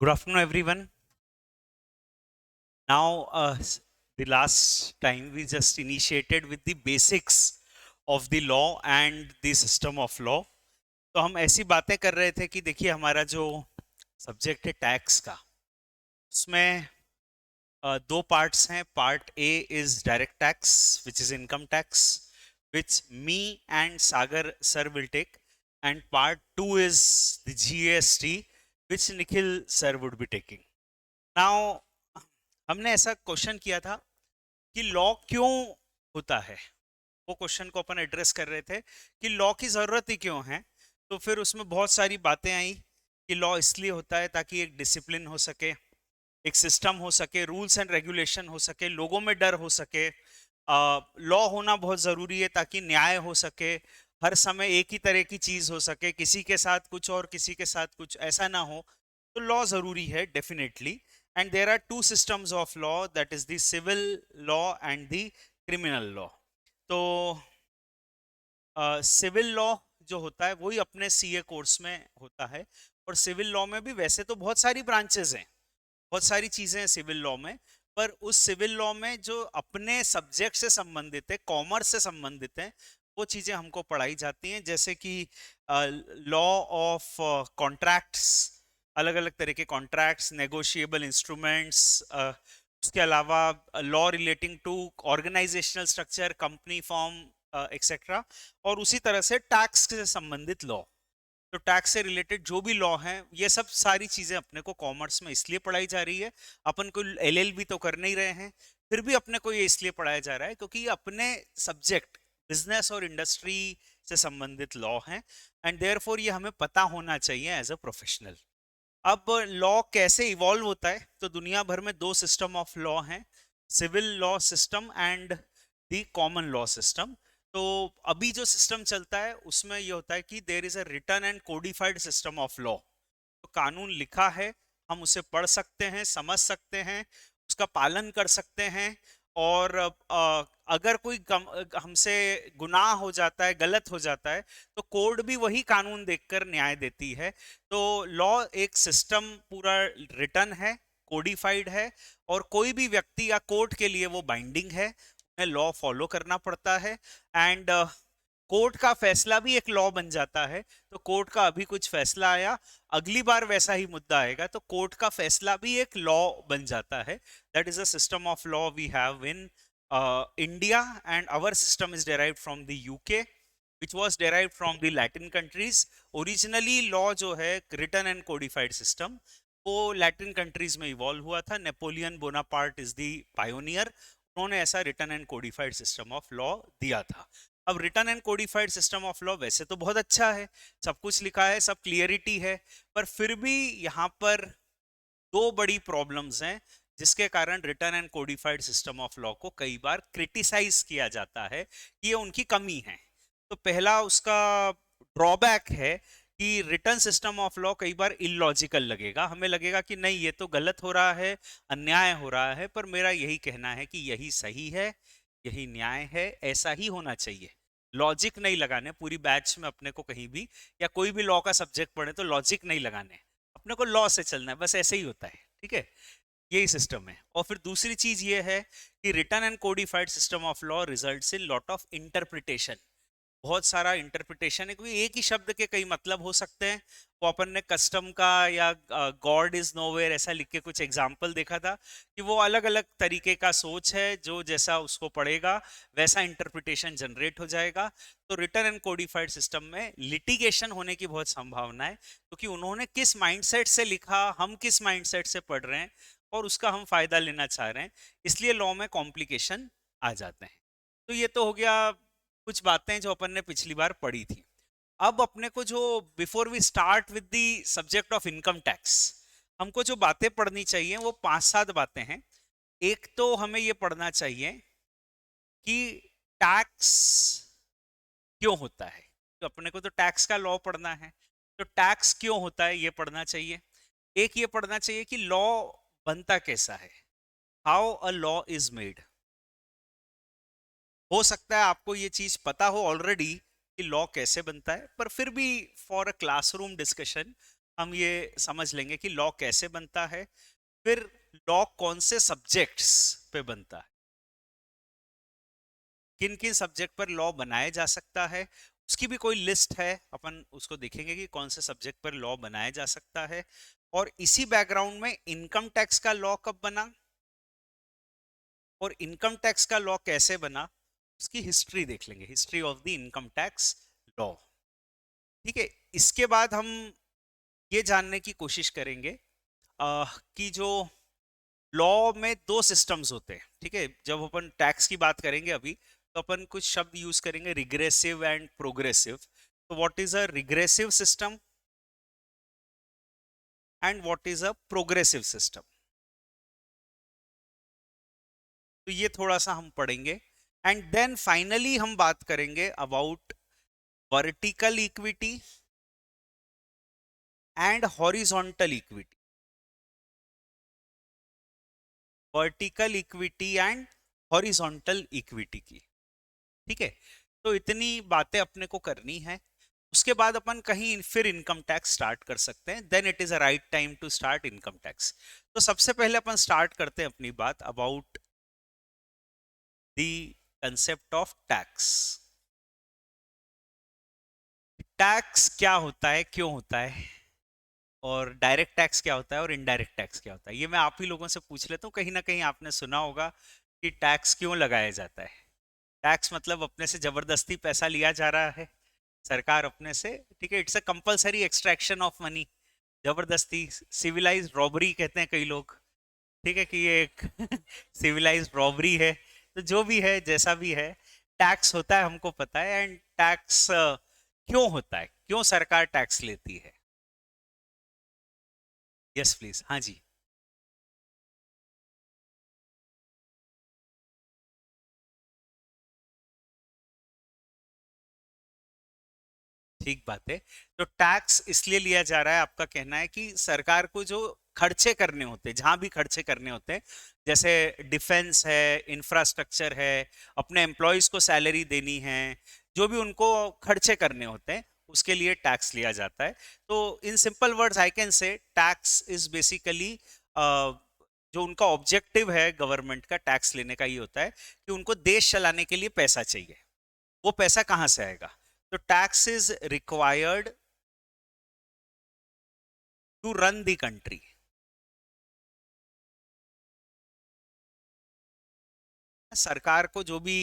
Good afternoon, everyone. Now, the last time we just initiated with the basics of the law and the system of law. तो हम ऐसी बातें कर रहे थे कि देखिए हमारा जो सब्जेक्ट है टैक्स का, उसमें दो पार्ट्स हैं. Part A is direct tax which is income tax which me and Sagar sir will take, and part two is the GST which Nikhil sir would be taking. Now हमने ऐसा क्वेश्चन किया था कि लॉ क्यों होता है. वो क्वेश्चन को अपन एड्रेस कर रहे थे कि लॉ की ज़रूरत ही क्यों है. तो फिर उसमें बहुत सारी बातें आई कि लॉ इसलिए होता है ताकि एक डिसिप्लिन हो सके, एक सिस्टम हो सके, रूल्स एंड रेगुलेशन हो सके, लोगों में डर हो सके. लॉ होना बहुत ज़रूरी है ताकि न्याय हो सके, हर समय एक ही तरह की चीज़ हो सके, किसी के साथ कुछ और किसी के साथ कुछ ऐसा ना हो. तो लॉ ज़रूरी है definitely. And there are two systems of law, that is the civil law and the criminal law. तो सिविल लॉ जो होता है वही अपने सीए कोर्स में होता है. और सिविल लॉ में भी वैसे तो बहुत सारी ब्रांचेस हैं, बहुत सारी चीजें हैं सिविल लॉ में. पर उस सिविल लॉ में जो अपने सब्जेक्ट से संबंधित है, कॉमर्स से संबंधित है, वो चीजें हमको पढ़ाई जाती हैं. जैसे कि लॉ ऑफ कॉन्ट्रैक्ट्स, अलग अलग तरह के कॉन्ट्रैक्ट्स, नेगोशिएबल इंस्ट्रूमेंट्स, उसके अलावा law relating to organisational structure, company form etcetera. और उसी तरह से टैक्स से संबंधित लॉ. तो टैक्स से रिलेटेड जो भी लॉ हैं, ये सब सारी चीजें अपने को कॉमर्स में इसलिए पढ़ाई जा रही है. अपन को एलएलबी तो कर नहीं रहे हैं, फिर भी अपने को ये इसलिए पढ़ाया जा रहा है क्योंकि ये अपने सब्जेक्ट बिजनेस और इंडस्ट्री से संबंधित लॉ हैं. एंड देयरफॉर ये हमें पता होना चाहिए एज अ प्रोफेशनल. अब लॉ कैसे इवॉल्व होता है, तो दुनिया भर में दो सिस्टम ऑफ लॉ हैं, civil law system and the common law system. तो अभी जो सिस्टम चलता है उसमें ये होता है कि there is a written and codified system of law. तो कानून लिखा है, हम उसे पढ़ सकते हैं, समझ सकते हैं, उसका पालन कर सकते हैं. और अगर कोई हमसे गुनाह हो जाता है, गलत हो जाता है, तो कोर्ट भी वही कानून देखकर न्याय देती है. तो लॉ एक सिस्टम पूरा रिटन है, कोडिफाइड है, और कोई भी व्यक्ति या कोर्ट के लिए वो बाइंडिंग है, उन्हें लॉ फॉलो करना पड़ता है. एंड कोर्ट का फैसला भी एक लॉ बन जाता है. तो कोर्ट का अभी कुछ फैसला आया, अगली बार वैसा ही मुद्दा आएगा तो कोर्ट का फैसला भी एक लॉ बन जाता है. That is a system of law we have in India, and our system is derived from the UK which was derived from the Latin countries. Originally law जो है written and codified system, वो Latin countries में evolve हुआ था. Napoleon Bonaparte is the pioneer, उन्होंने ऐसा written and codified system of law दिया था. अब written and codified system of law वैसे तो बहुत अच्छा है, सब कुछ लिखा है, सब क्लियरिटी है, पर फिर भी यहाँ पर दो बड़ी प्रॉब्लम्स हैं जिसके कारण written and codified system of law को कई बार क्रिटिसाइज किया जाता है कि ये उनकी कमी है. तो पहला उसका ड्रॉबैक है कि रिटन सिस्टम ऑफ लॉ कई बार इलॉजिकल लगेगा, हमें लगेगा कि नहीं ये तो गलत हो रहा है, अन्याय हो रहा है. पर मेरा यही कहना है कि यही सही है, यही न्याय है, ऐसा ही होना चाहिए. लॉजिक नहीं लगाने पूरी बैच में अपने को कहीं भी, या कोई भी लॉ का सब्जेक्ट पढ़े तो लॉजिक नहीं लगाने, अपने को लॉ से चलना है, बस ऐसे ही होता है. ठीक है, यही सिस्टम है. और फिर दूसरी चीज ये है कि written and codified system of law results in lot of interpretation. बहुत सारा इंटरप्रिटेशन है, क्योंकि एक ही शब्द के कई मतलब हो सकते हैं. वो अपन ने कस्टम का या गॉड इज नोवेयर ऐसा लिख के कुछ एग्जाम्पल देखा था कि वो अलग अलग तरीके का सोच है, जो जैसा उसको पढ़ेगा वैसा इंटरप्रिटेशन जनरेट हो जाएगा. तो रिटन एंड कोडिफाइड सिस्टम में लिटिगेशन होने की बहुत संभावना है, क्योंकि उन्होंने किस माइंडसेट से लिखा, हम किस माइंडसेट से पढ़ रहे हैं, और उसका हम फायदा लेना चाह रहे हैं, इसलिए लॉ में कॉम्प्लिकेशन आ जाते हैं. तो ये तो हो गया कुछ बातें जो अपन ने पिछली बार पढ़ी थी. अब अपने को जो, before we start with the subject of income tax, हमको जो बातें पढ़नी चाहिए वो 5-7 बातें हैं. एक तो हमें ये पढ़ना चाहिए कि टैक्स क्यों होता है. तो अपने को तो टैक्स का लॉ पढ़ना है, तो टैक्स क्यों होता है ये पढ़ना चाहिए. एक ये पढ़ना चाहिए कि लॉ बनता कैसा है, how a law is made. हो सकता है आपको ये चीज पता हो ऑलरेडी कि लॉ कैसे बनता है, पर फिर भी फॉर अ क्लासरूम डिस्कशन हम ये समझ लेंगे कि लॉ कैसे बनता है, फिर लॉ कौन से सब्जेक्ट्स पे बनता है, किन किन सब्जेक्ट पर लॉ बनाया जा सकता है, उसकी भी कोई लिस्ट है, अपन उसको देखेंगे कि कौन से सब्जेक्ट पर लॉ बनाया जा सकता है। और इसी बैकग्राउंड में इनकम टैक्स का लॉ कब बना और इनकम टैक्स का लॉ कैसे बना, उसकी हिस्ट्री देख लेंगे, history of the income tax law. ठीक है, इसके बाद हम ये जानने की कोशिश करेंगे कि जो लॉ में दो सिस्टम्स होते हैं। ठीक है, जब अपन टैक्स की बात करेंगे अभी, तो अपन कुछ शब्द यूज करेंगे, रिग्रेसिव एंड प्रोग्रेसिव। तो what is a regressive system and what is a progressive system, तो ये थोड़ा सा हम पढ़ेंगे। एंड देन फाइनली हम बात करेंगे about vertical equity and horizontal equity, vertical equity and horizontal equity की। ठीक है, तो इतनी बातें अपने को करनी है। उसके बाद अपन कहीं फिर इनकम टैक्स स्टार्ट कर सकते हैं, then it is a right time to start income tax. तो सबसे पहले अपन स्टार्ट करते हैं अपनी बात about the concept of tax. Tax क्या होता है, क्यों होता है, और डायरेक्ट टैक्स क्या होता है और इनडायरेक्ट टैक्स क्या होता है, ये मैं आप ही लोगों से पूछ लेता हूँ। कहीं ना कहीं आपने सुना होगा कि टैक्स क्यों लगाया जाता है। टैक्स मतलब अपने से जबरदस्ती पैसा लिया जा रहा है सरकार अपने से। ठीक है, it's a compulsory extraction of money, जबरदस्ती, सिविलाइज्ड रॉबरी कहते हैं कई लोग। ठीक है, कि ये एक सिविलाइज्ड रॉबरी है। तो जो भी है, जैसा भी है, टैक्स होता है, हमको पता है। एंड टैक्स क्यों होता है, क्यों सरकार टैक्स लेती है। यस प्लीज, हाँ जी। ठीक बात है। तो टैक्स इसलिए लिया जा रहा है, आपका कहना है कि सरकार को जो खर्चे करने होते हैं, जहां भी खर्चे करने होते हैं, जैसे डिफेंस है, इंफ्रास्ट्रक्चर है, अपने एम्प्लॉयज को सैलरी देनी है, जो भी उनको खर्चे करने होते हैं, उसके लिए टैक्स लिया जाता है। तो in simple words I can say tax is basically, जो उनका ऑब्जेक्टिव है गवर्नमेंट का टैक्स लेने का, ये होता है कि उनको देश चलाने के लिए पैसा चाहिए। वो पैसा कहां से आएगा? तो tax is required to run the country. सरकार को जो भी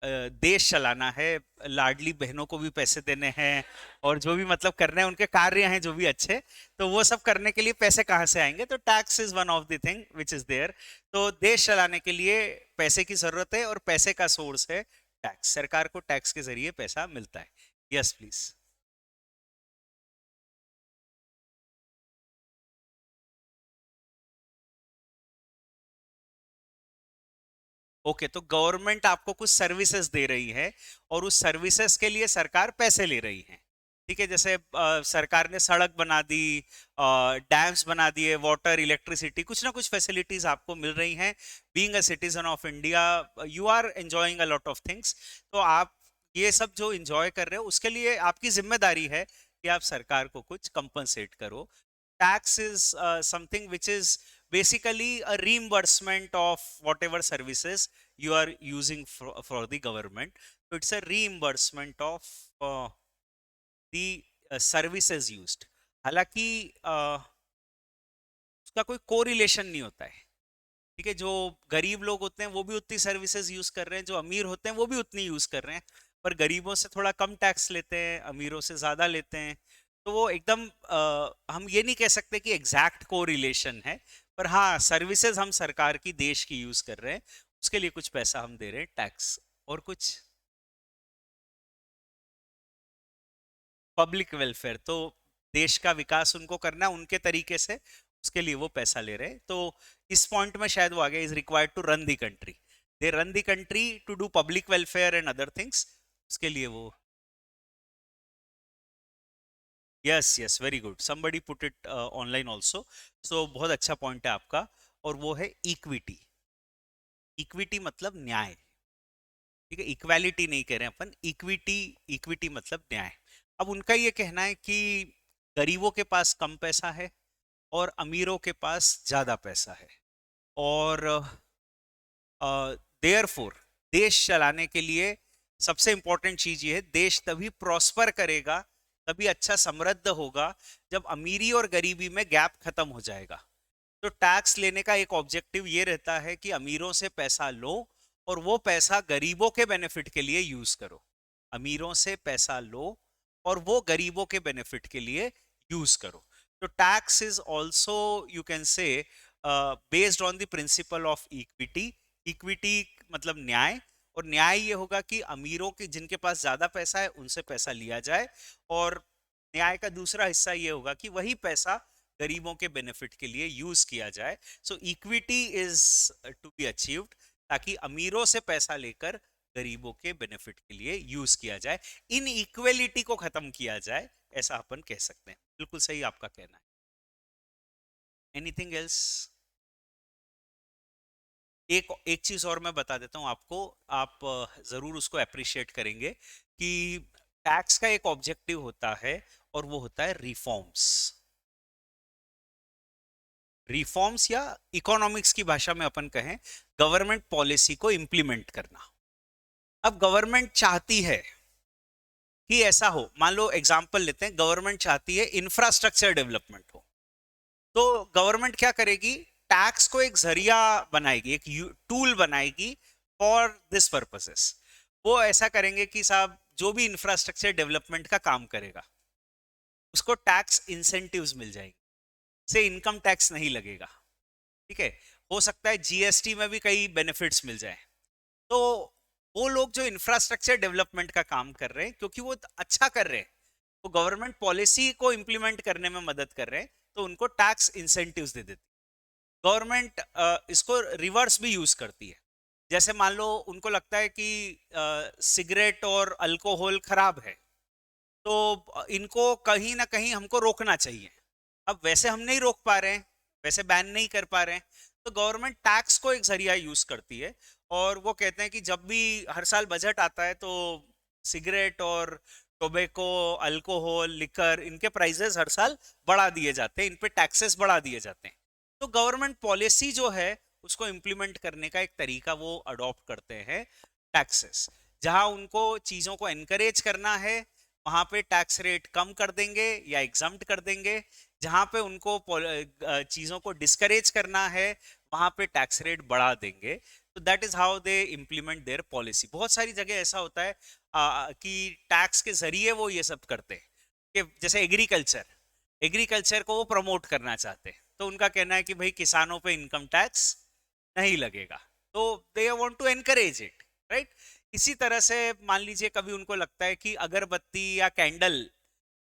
देश चलाना है, लाडली बहनों को भी पैसे देने हैं, और जो भी मतलब करने हैं, उनके कार्य हैं जो भी अच्छे, तो वो सब करने के लिए पैसे कहाँ से आएंगे? तो tax is one of the thing which is there. तो देश चलाने के लिए पैसे की जरूरत है, और पैसे का सोर्स है टैक्स। सरकार को टैक्स के जरिए पैसा मिलता है। Yes please. ओके, तो गवर्नमेंट आपको कुछ सर्विसेज दे रही है, और उस सर्विसेज के लिए सरकार पैसे ले रही है। ठीक है, जैसे सरकार ने सड़क बना दी, डैम्स बना दिए, वाटर, इलेक्ट्रिसिटी, कुछ ना कुछ फैसिलिटीज आपको मिल रही हैं। Being a citizen of India, you are enjoying a lot of things. तो आप ये सब जो एंजॉय कर रहे हो, उसके लिए आपकी जिम्मेदारी है कि आप सरकार को कुछ कंपनसेट करो। Tax is something which is basically a reimbursement of whatever services you are using for the government. So it's a reimbursement of the services used. हालांकि उसका कोई कोरिलेशन नहीं होता है। ठीक है, जो गरीब लोग होते हैं वो भी उतनी सर्विसेज यूज कर रहे हैं, जो अमीर होते हैं वो भी उतनी यूज कर रहे हैं, पर गरीबों से थोड़ा कम टैक्स लेते हैं, अमीरों से ज्यादा लेते हैं। तो वो एकदम हम ये नहीं कह सकते कि एग्जैक्ट को रिलेशन है, पर हाँ, सर्विसेज हम सरकार की, देश की यूज कर रहे हैं, उसके लिए कुछ पैसा हम दे रहे हैं टैक्स। और कुछ पब्लिक वेलफेयर, तो देश का विकास उनको करना है उनके तरीके से, उसके लिए वो पैसा ले रहे हैं। तो इस पॉइंट में शायद वो आ गया, is required to run the country, they run the country to do public welfare and other things, उसके लिए वो। Yes yes, very good, somebody put it online also. So बहुत अच्छा पॉइंट है आपका, और वो है इक्विटी। इक्विटी मतलब न्याय। ठीक है, इक्वालिटी नहीं कह रहे हैं अपन, इक्विटी, इक्विटी मतलब न्याय। अब उनका ये कहना है कि गरीबों के पास कम पैसा है और अमीरों के पास ज्यादा पैसा है। और देयरफॉर देश चलाने के लिए सबसे इंपॉर्टेंट चीज ये है, देश तभी प्रॉस्पर करेगा, तभी अच्छा समृद्ध होगा, जब अमीरी और गरीबी में गैप खत्म हो जाएगा। तो टैक्स लेने का एक ऑब्जेक्टिव ये रहता है कि अमीरों से पैसा लो और वो पैसा गरीबों के बेनिफिट के लिए यूज करो। अमीरों से पैसा लो और वो गरीबों के बेनिफिट के लिए यूज करो। तो tax is also, you can से, based on the principle of equity. Equity मतलब न्याय, और न्याय ये होगा कि अमीरों के, जिनके पास ज्यादा पैसा है, उनसे पैसा लिया जाए, और न्याय का दूसरा हिस्सा ये होगा कि वही पैसा गरीबों के बेनिफिट के लिए यूज किया जाए। So equity is to be achieved, ताकि अमीरों से पैसा लेकर गरीबों के बेनिफिट के लिए यूज किया जाए, इन इक्वेलिटी को खत्म किया जाए, ऐसा अपन कह सकते हैं। बिल्कुल सही आपका कहना है। Anything else? एक एक चीज और मैं बता देता हूं आपको, आप जरूर उसको अप्रिशिएट करेंगे, कि टैक्स का एक ऑब्जेक्टिव होता है और वो होता है रिफॉर्म्स। रिफॉर्म्स या इकोनॉमिक्स की भाषा में अपन कहें, गवर्नमेंट पॉलिसी को इंप्लीमेंट करना। अब गवर्नमेंट चाहती है कि ऐसा हो, मान लो एग्जांपल लेते हैं, गवर्नमेंट चाहती है इंफ्रास्ट्रक्चर डेवलपमेंट हो, तो गवर्नमेंट क्या करेगी, टैक्स को एक जरिया बनाएगी, एक टूल बनाएगी फॉर दिस पर्पसेस। वो ऐसा करेंगे कि साहब जो भी इंफ्रास्ट्रक्चर डेवलपमेंट का काम करेगा उसको टैक्स इंसेंटिव्स मिल जाएगी, से इनकम टैक्स नहीं लगेगा। ठीक है, हो सकता है जीएसटी में भी कई बेनिफिट्स मिल जाए। तो वो लोग जो इंफ्रास्ट्रक्चर डेवलपमेंट का काम कर रहे हैं, क्योंकि वो अच्छा कर रहे हैं, वो गवर्नमेंट पॉलिसी को इंप्लीमेंट करने में मदद कर रहे हैं, तो उनको टैक्स इंसेंटिव्स दे देती है गवर्नमेंट। इसको रिवर्स भी यूज करती है। जैसे मान लो उनको लगता है कि सिगरेट और अल्कोहल खराब है, तो इनको कहीं ना कहीं हमको रोकना चाहिए। अब वैसे हम नहीं रोक पा रहे हैं, वैसे बैन नहीं कर पा रहे हैं, तो गवर्नमेंट टैक्स को एक जरिया यूज करती है, और वो कहते हैं कि जब भी हर साल बजट आता है, तो सिगरेट और टोबैको, अल्कोहल, लिकर, इनके प्राइसेस हर साल बढ़ा दिए जाते हैं, इन पे टैक्सेस बढ़ा दिए जाते हैं। तो गवर्नमेंट पॉलिसी जो है उसको इम्प्लीमेंट करने का एक तरीका वो अडॉप्ट करते हैं, टैक्सेस। जहां उनको चीजों को एनकरेज करना है, वहां पे टैक्स रेट कम कर देंगे या एग्जम्प्ट कर देंगे। जहां पे उनको चीजों को डिस्करेज करना है, वहां पे टैक्स रेट बढ़ा देंगे। तो that is how they implement their policy. बहुत सारी जगह ऐसा होता है कि टैक्स के जरिए वो ये सब करते हैं, कि जैसे एग्रीकल्चर, एग्रीकल्चर को वो प्रमोट करना चाहते हैं, तो उनका कहना है कि भाई किसानों पे इनकम टैक्स नहीं लगेगा, तो they want to encourage it, right. इसी तरह से मान लीजिए कभी उनको लगता है कि अगरबत्ती या कैंडल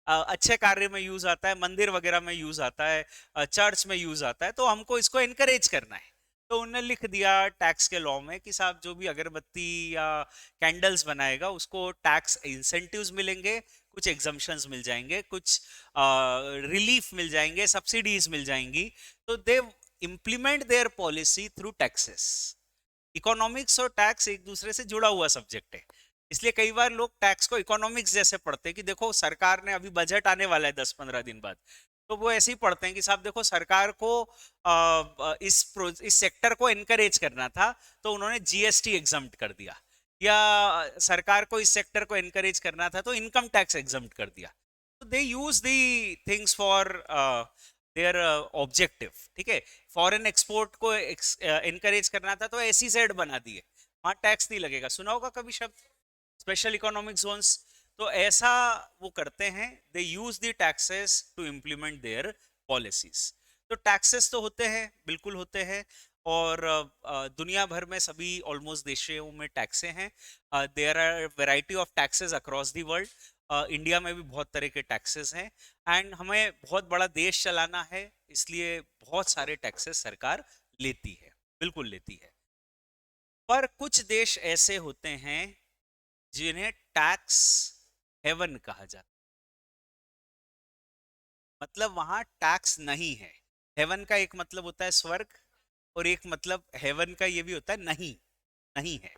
अच्छे कार्य में यूज आता है, मंदिर वगैरह में यूज आता है, चर्च में यूज आता है, तो हमको इसको एनकरेज करना है। तो उन्होंने लिख दिया टैक्स के लॉ में कि साहब जो भी अगरबत्ती या कैंडल्स बनाएगा उसको टैक्स इंसेंटिव्स मिलेंगे, कुछ एग्जम्पशंस मिल जाएंगे, कुछ रिलीफ मिल जाएंगे, सब्सिडीज मिल जाएंगी। तो they implement their policy through taxes. Economics और टैक्स एक दूसरे से जुड़ा हुआ सब्जेक्ट है, इसलिए कई बार लोग टैक्स को इकोनॉमिक्स जैसे पढ़ते हैं कि देखो सरकार ने, अभी बजट आने वाला है 10-15 दिन बाद, तो वो ऐसे ही पढ़ते हैं कि साहब देखो सरकार को इस सेक्टर को एनकरेज करना था, तो उन्होंने जीएसटी एग्जम्प्ट कर दिया, या सरकार को इस सेक्टर को एनकरेज करना था तो इनकम टैक्स एग्जम्प्ट कर दिया। तो they use the things for their objective. ठीक है, फॉरेन एक्सपोर्ट को एनकरेज करना था तो एसईजेड बना दिए, वहां टैक्स नहीं लगेगा। सुना होगा कभी शब्द स्पेशल इकोनॉमिक जोन्स। तो ऐसा वो करते हैं, they use the taxes to implement their policies. तो टैक्सेस तो होते हैं, बिल्कुल होते हैं, और दुनिया भर में सभी ऑलमोस्ट देशों में टैक्सें हैं। There are variety of taxes across the world. India में भी बहुत तरह के टैक्सेस हैं, एंड हमें बहुत बड़ा देश चलाना है, इसलिए बहुत सारे टैक्सेस सरकार लेती है, बिल्कुल लेती है। पर कुछ देश ऐसे होते हैं जिन्हें टैक्स हेवन कहा जाता है, मतलब वहां टैक्स नहीं है। हेवन का एक मतलब होता है स्वर्ग, और एक मतलब हेवन का ये भी होता है नहीं, नहीं है।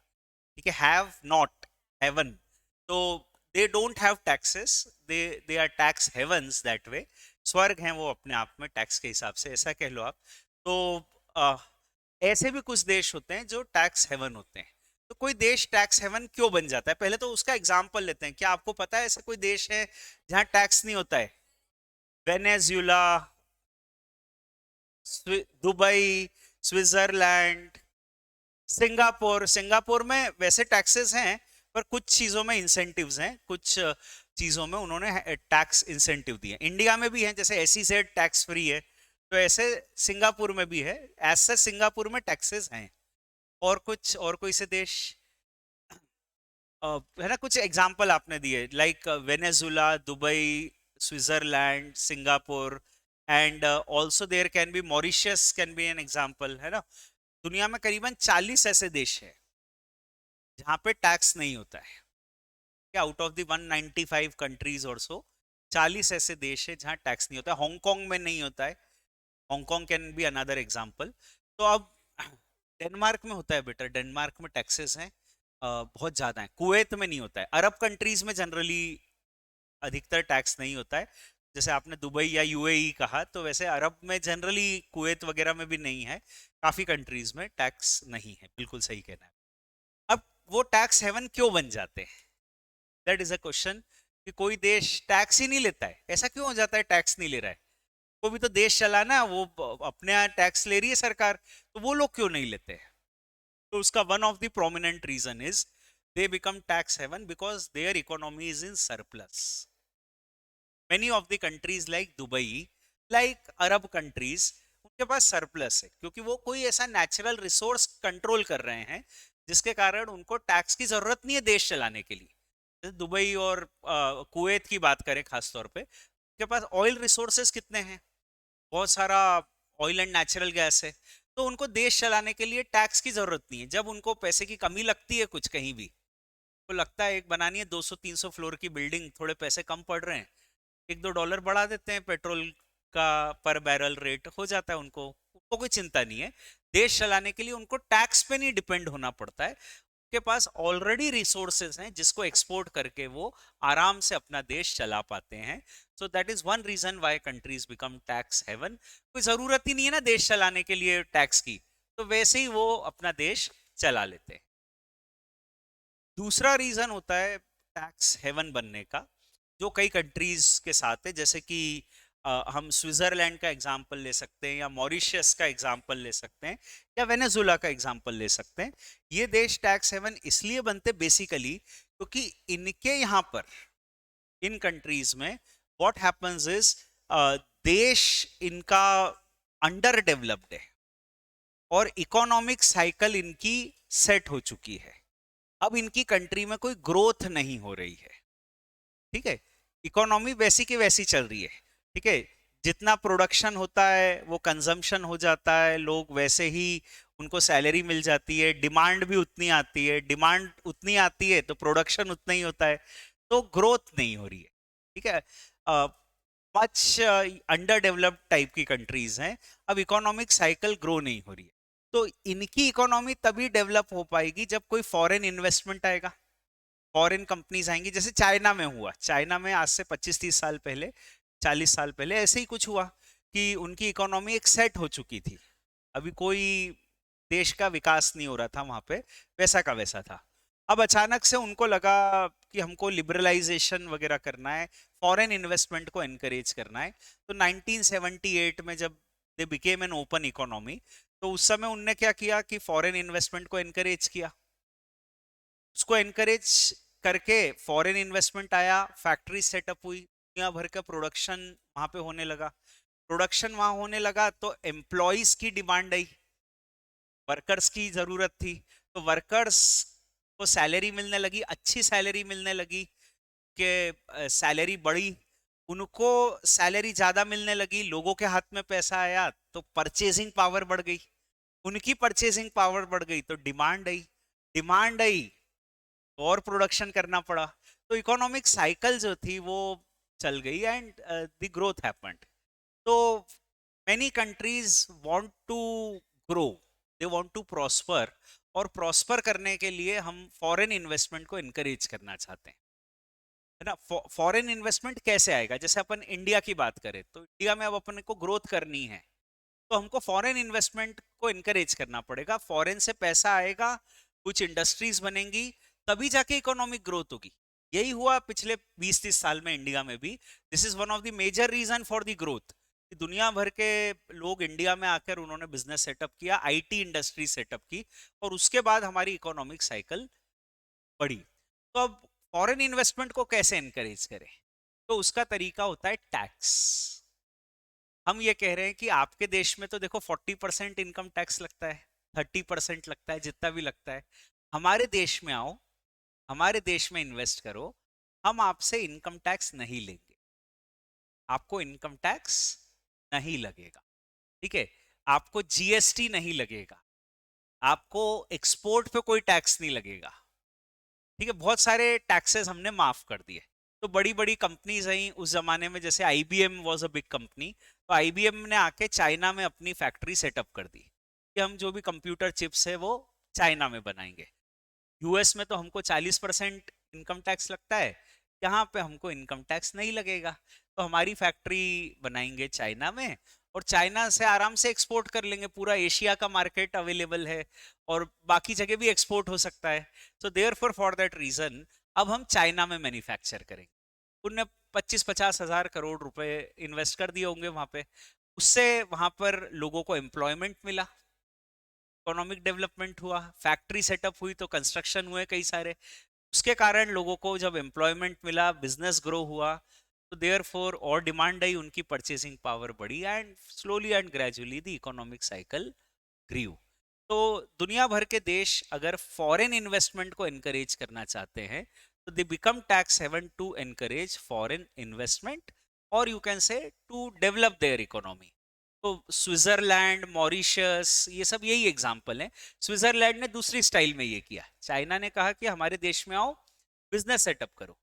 ठीक है, हैव नॉट हेवन। तो they don't have taxes, they are tax havens that way, स्वर्ग हैं वो अपने आप में टैक्स के हिसाब से, ऐसा कह लो आप। तो अ, ऐसे भी कुछ देश होते हैं जो टैक्स हेवन होते हैं। तो कोई देश टैक्स हेवन क्यों बन जाता है, पहले तो उसका एग्जाम्पल लेते हैं। क्या आपको पता है ऐसा कोई देश है जहां टैक्स नहीं होता है? Venezuela, Dubai, Switzerland, Singapore. Singapore में वैसे टैक्सेस हैं, पर कुछ चीजों में इंसेंटिव्स हैं, कुछ चीजों में उन्होंने टैक्स इंसेंटिव दिए। इंडिया में भी है, जैसे एसईजेड टैक्स फ्री है, तो ऐसे सिंगापुर में भी है। ऐसे सिंगापुर में टैक्सेस हैं। और कुछ, और कोई से देश है ना, कुछ एग्जांपल आपने दिए, like Venezuela, Dubai, Switzerland, Singapore, and also there can be Mauritius, can be an example, है ना। दुनिया में करीबन 40 ऐसे देश है जहां पे टैक्स नहीं होता है। आउट ऑफ द 195 कंट्रीज और सो, 40 ऐसे देश है जहां टैक्स नहीं होता है। हांगकांग में नहीं होता है, Hong Kong can be another example. तो अब डेनमार्क में होता है बेटा, डेनमार्क में टैक्सेस हैं, बहुत ज्यादा है। कुवैत में नहीं होता है। अरब कंट्रीज में जनरली अधिकतर टैक्स नहीं होता है। जैसे आपने दुबई या यूएई कहा, तो वैसे अरब में जनरली, कुवैत वगैरह में भी नहीं है, काफी कंट्रीज में टैक्स नहीं है, बिल्कुल सही कहना है। अब वो टैक्स हेवन क्यों बन जाते हैं, दैट इज अ क्वेश्चन। कि कोई देश टैक्स ही नहीं लेता है, ऐसा क्यों हो जाता है टैक्स नहीं ले रहा है? वो भी तो देश चलाना, वो अपने यहाँ टैक्स ले रही है सरकार, तो वो लोग क्यों नहीं लेते हैं? तो उसका one of the prominent reason is they become tax haven because their economy is in surplus. many of the countries like Dubai, like Arab countries, उनके पास सरप्लस है, क्योंकि वो कोई ऐसा नेचुरल रिसोर्स कंट्रोल कर रहे हैं जिसके कारण उनको टैक्स की जरूरत नहीं है देश चलाने के लिए। जैसे दुबई और कुवैत की बात करें खास तौर पे, उनके पास ऑयल रिसोर्सेस कितने हैं, बहुत सारा ऑयल एंड नेचुरल गैस है। तो उनको देश चलाने के लिए टैक्स की जरूरत नहीं है। जब उनको पैसे की कमी लगती है कुछ कहीं भी, तो लगता है एक बनानी है 200-300 फ्लोर की बिल्डिंग, थोड़े पैसे कम पड़ रहे हैं, $1-2 बढ़ा देते हैं पेट्रोल का पर बैरल रेट, हो जाता है। उनको उनको कोई चिंता नहीं है। देश चलाने के लिए उनको टैक्स पे नहीं डिपेंड होना पड़ता है, उनके पास ऑलरेडी रिसोर्सेज हैं जिसको एक्सपोर्ट करके वो आराम से अपना देश चला पाते हैं। So that is one reason why countries become tax haven. कोई जरूरत ही नहीं है ना देश चलाने के लिए टैक्स की, तो वैसे ही वो अपना देश चला लेते हैं। दूसरा रीजन होता है टैक्स हेवन बनने का, जो कई कंट्रीज के साथ है, जैसे कि हम स्विट्जरलैंड का एग्जांपल ले सकते हैं, या मॉरिशस का एग्जांपल ले सकते हैं, या वेनेजुला का एग्जांपल ले सकते हैं। ये देश टैक्स हेवन इसलिए बनते बेसिकली क्योंकि इनके यहाँ पर, इन कंट्रीज में व्हाट हैपेंस इज, देश इनका अंडर डेवलप्ड है और इकोनॉमिक साइकिल इनकी सेट हो चुकी है। अब इनकी कंट्री में कोई ग्रोथ नहीं हो रही है, ठीक है, इकोनॉमी वैसी की वैसी चल रही है, ठीक है। जितना प्रोडक्शन होता है वो कंजम्पशन हो जाता है, लोग वैसे ही, उनको सैलरी मिल जाती है, डिमांड भी उतनी आती है, डिमांड उतनी आती है तो प्रोडक्शन उतना ही होता है, तो ग्रोथ नहीं हो रही है, ठीक है। मच अंडर डेवलप्ड टाइप की कंट्रीज हैं। अब इकोनॉमिक साइकिल ग्रो नहीं हो रही है, तो इनकी इकोनॉमी तभी डेवलप हो पाएगी जब कोई फॉरेन इन्वेस्टमेंट आएगा, फॉरेन कंपनीज आएंगी। जैसे चाइना में हुआ, चाइना में आज से 25-30 साल पहले, 40 साल पहले ऐसे ही कुछ हुआ कि उनकी इकोनॉमी एक सेट हो चुकी थी, अभी कोई देश का विकास नहीं हो रहा था वहां पे, वैसा का वैसा था। अब अचानक से उनको लगा कि हमको लिबरलाइजेशन वगैरह करना है, फॉरेन इन्वेस्टमेंट को एनकरेज करना है। तो 1978 में जब they became an open economy, तो उस समय उनने क्या किया कि फॉरेन इन्वेस्टमेंट को एनकरेज किया। उसको एनकरेज करके फॉरेन इन्वेस्टमेंट आया, फैक्ट्री सेटअप हुई, दुनिया भर का प्रोडक्शन वहां पे होने लगा। प्रोडक्शन वहां होने लगा तो एम्प्लॉयज की डिमांड आई, वर्कर्स की जरूरत थी, तो वर्कर्स को सैलरी मिलने लगी, अच्छी सैलरी मिलने लगी, कि सैलरी बढ़ी, उनको सैलरी ज्यादा मिलने लगी, लोगों के हाथ में पैसा आया तो परचेजिंग पावर बढ़ गई, उनकी परचेजिंग पावर बढ़ गई तो डिमांड आई, डिमांड आई तो और प्रोडक्शन करना पड़ा, तो इकोनॉमिक साइकिल जो थी वो चल गई, एंड द ग्रोथ हैपेंड। तो many countries want to grow, they want to prosper, और प्रॉस्पर करने के लिए हम फॉरेन इन्वेस्टमेंट को इनकरेज करना चाहते हैं। है ना। फॉरेन इन्वेस्टमेंट कैसे आएगा, जैसे अपन इंडिया की बात करें तो इंडिया में अब अपन को ग्रोथ करनी है, तो हमको फॉरेन इन्वेस्टमेंट को इनकरेज करना पड़ेगा। फॉरेन से पैसा आएगा, कुछ इंडस्ट्रीज बनेंगी, तभी जाके इकोनॉमिक ग्रोथ होगी। यही हुआ पिछले 20-30 साल में इंडिया में भी। This is one of the major reason for the growth. दुनिया भर के लोग इंडिया में आकर उन्होंने बिजनेस सेटअप किया, आईटी इंडस्ट्री सेटअप की, और उसके बाद हमारी इकोनॉमिक साइकिल बढ़ी। तो अब फॉरेन इन्वेस्टमेंट को कैसे एनकरेज करें, तो उसका तरीका होता है टैक्स। हम ये कह रहे हैं कि आपके देश में तो देखो 40% इनकम टैक्स लगता है, 30% लगता है, जितना भी लगता है। हमारे देश में आओ, हमारे देश में इन्वेस्ट करो, हम आपसे इनकम टैक्स नहीं लेंगे, आपको इनकम टैक्स नहीं लगेगा। ठीक है, आपको जीएसटी नहीं लगेगा, आपको एक्सपोर्ट पे कोई टैक्स नहीं लगेगा। ठीक है, बहुत सारे टैक्सेस हमने माफ कर दिए। तो बड़ी बड़ी कंपनीज आई उस जमाने में, जैसे IBM was a big company, तो आईबीएम ने आके चाइना में अपनी फैक्ट्री सेटअप कर दी कि हम जो भी कंप्यूटर चिप्स है वो चाइना में बनाएंगे। यूएस में तो हमको 40% इनकम टैक्स लगता है, यहाँ पे हमको इनकम टैक्स नहीं लगेगा, तो हमारी फैक्ट्री बनाएंगे चाइना में, और चाइना से आराम से एक्सपोर्ट कर लेंगे। पूरा एशिया का मार्केट अवेलेबल है और बाकी जगह भी एक्सपोर्ट हो सकता है। So therefore for that reason अब हम चाइना में मैन्युफैक्चर करेंगे। उनने 25-50 हजार करोड़ रुपए इन्वेस्ट कर दिए होंगे वहां पे, उससे वहां पर लोगों को एम्प्लॉयमेंट मिला, इकोनॉमिक डेवलपमेंट हुआ, फैक्ट्री सेटअप हुई तो कंस्ट्रक्शन हुए कई सारे, उसके कारण लोगों को जब एम्प्लॉयमेंट मिला, बिजनेस ग्रो हुआ, तो देयर फोर और डिमांड आई, उनकी परचेसिंग पावर बढ़ी, and slowly and gradually the economic cycle grew. तो दुनिया भर के देश अगर फॉरेन इन्वेस्टमेंट को एनकरेज करना चाहते हैं, तो they become tax haven to encourage foreign investment, और you can say to develop their economy. तो स्विट्जरलैंड, मॉरिशस, ये सब यही एग्जांपल है। स्विट्जरलैंड ने दूसरी स्टाइल में ये किया, चाइना ने कहा कि हमारे देश में आओ, बिजनेस सेटअप करो।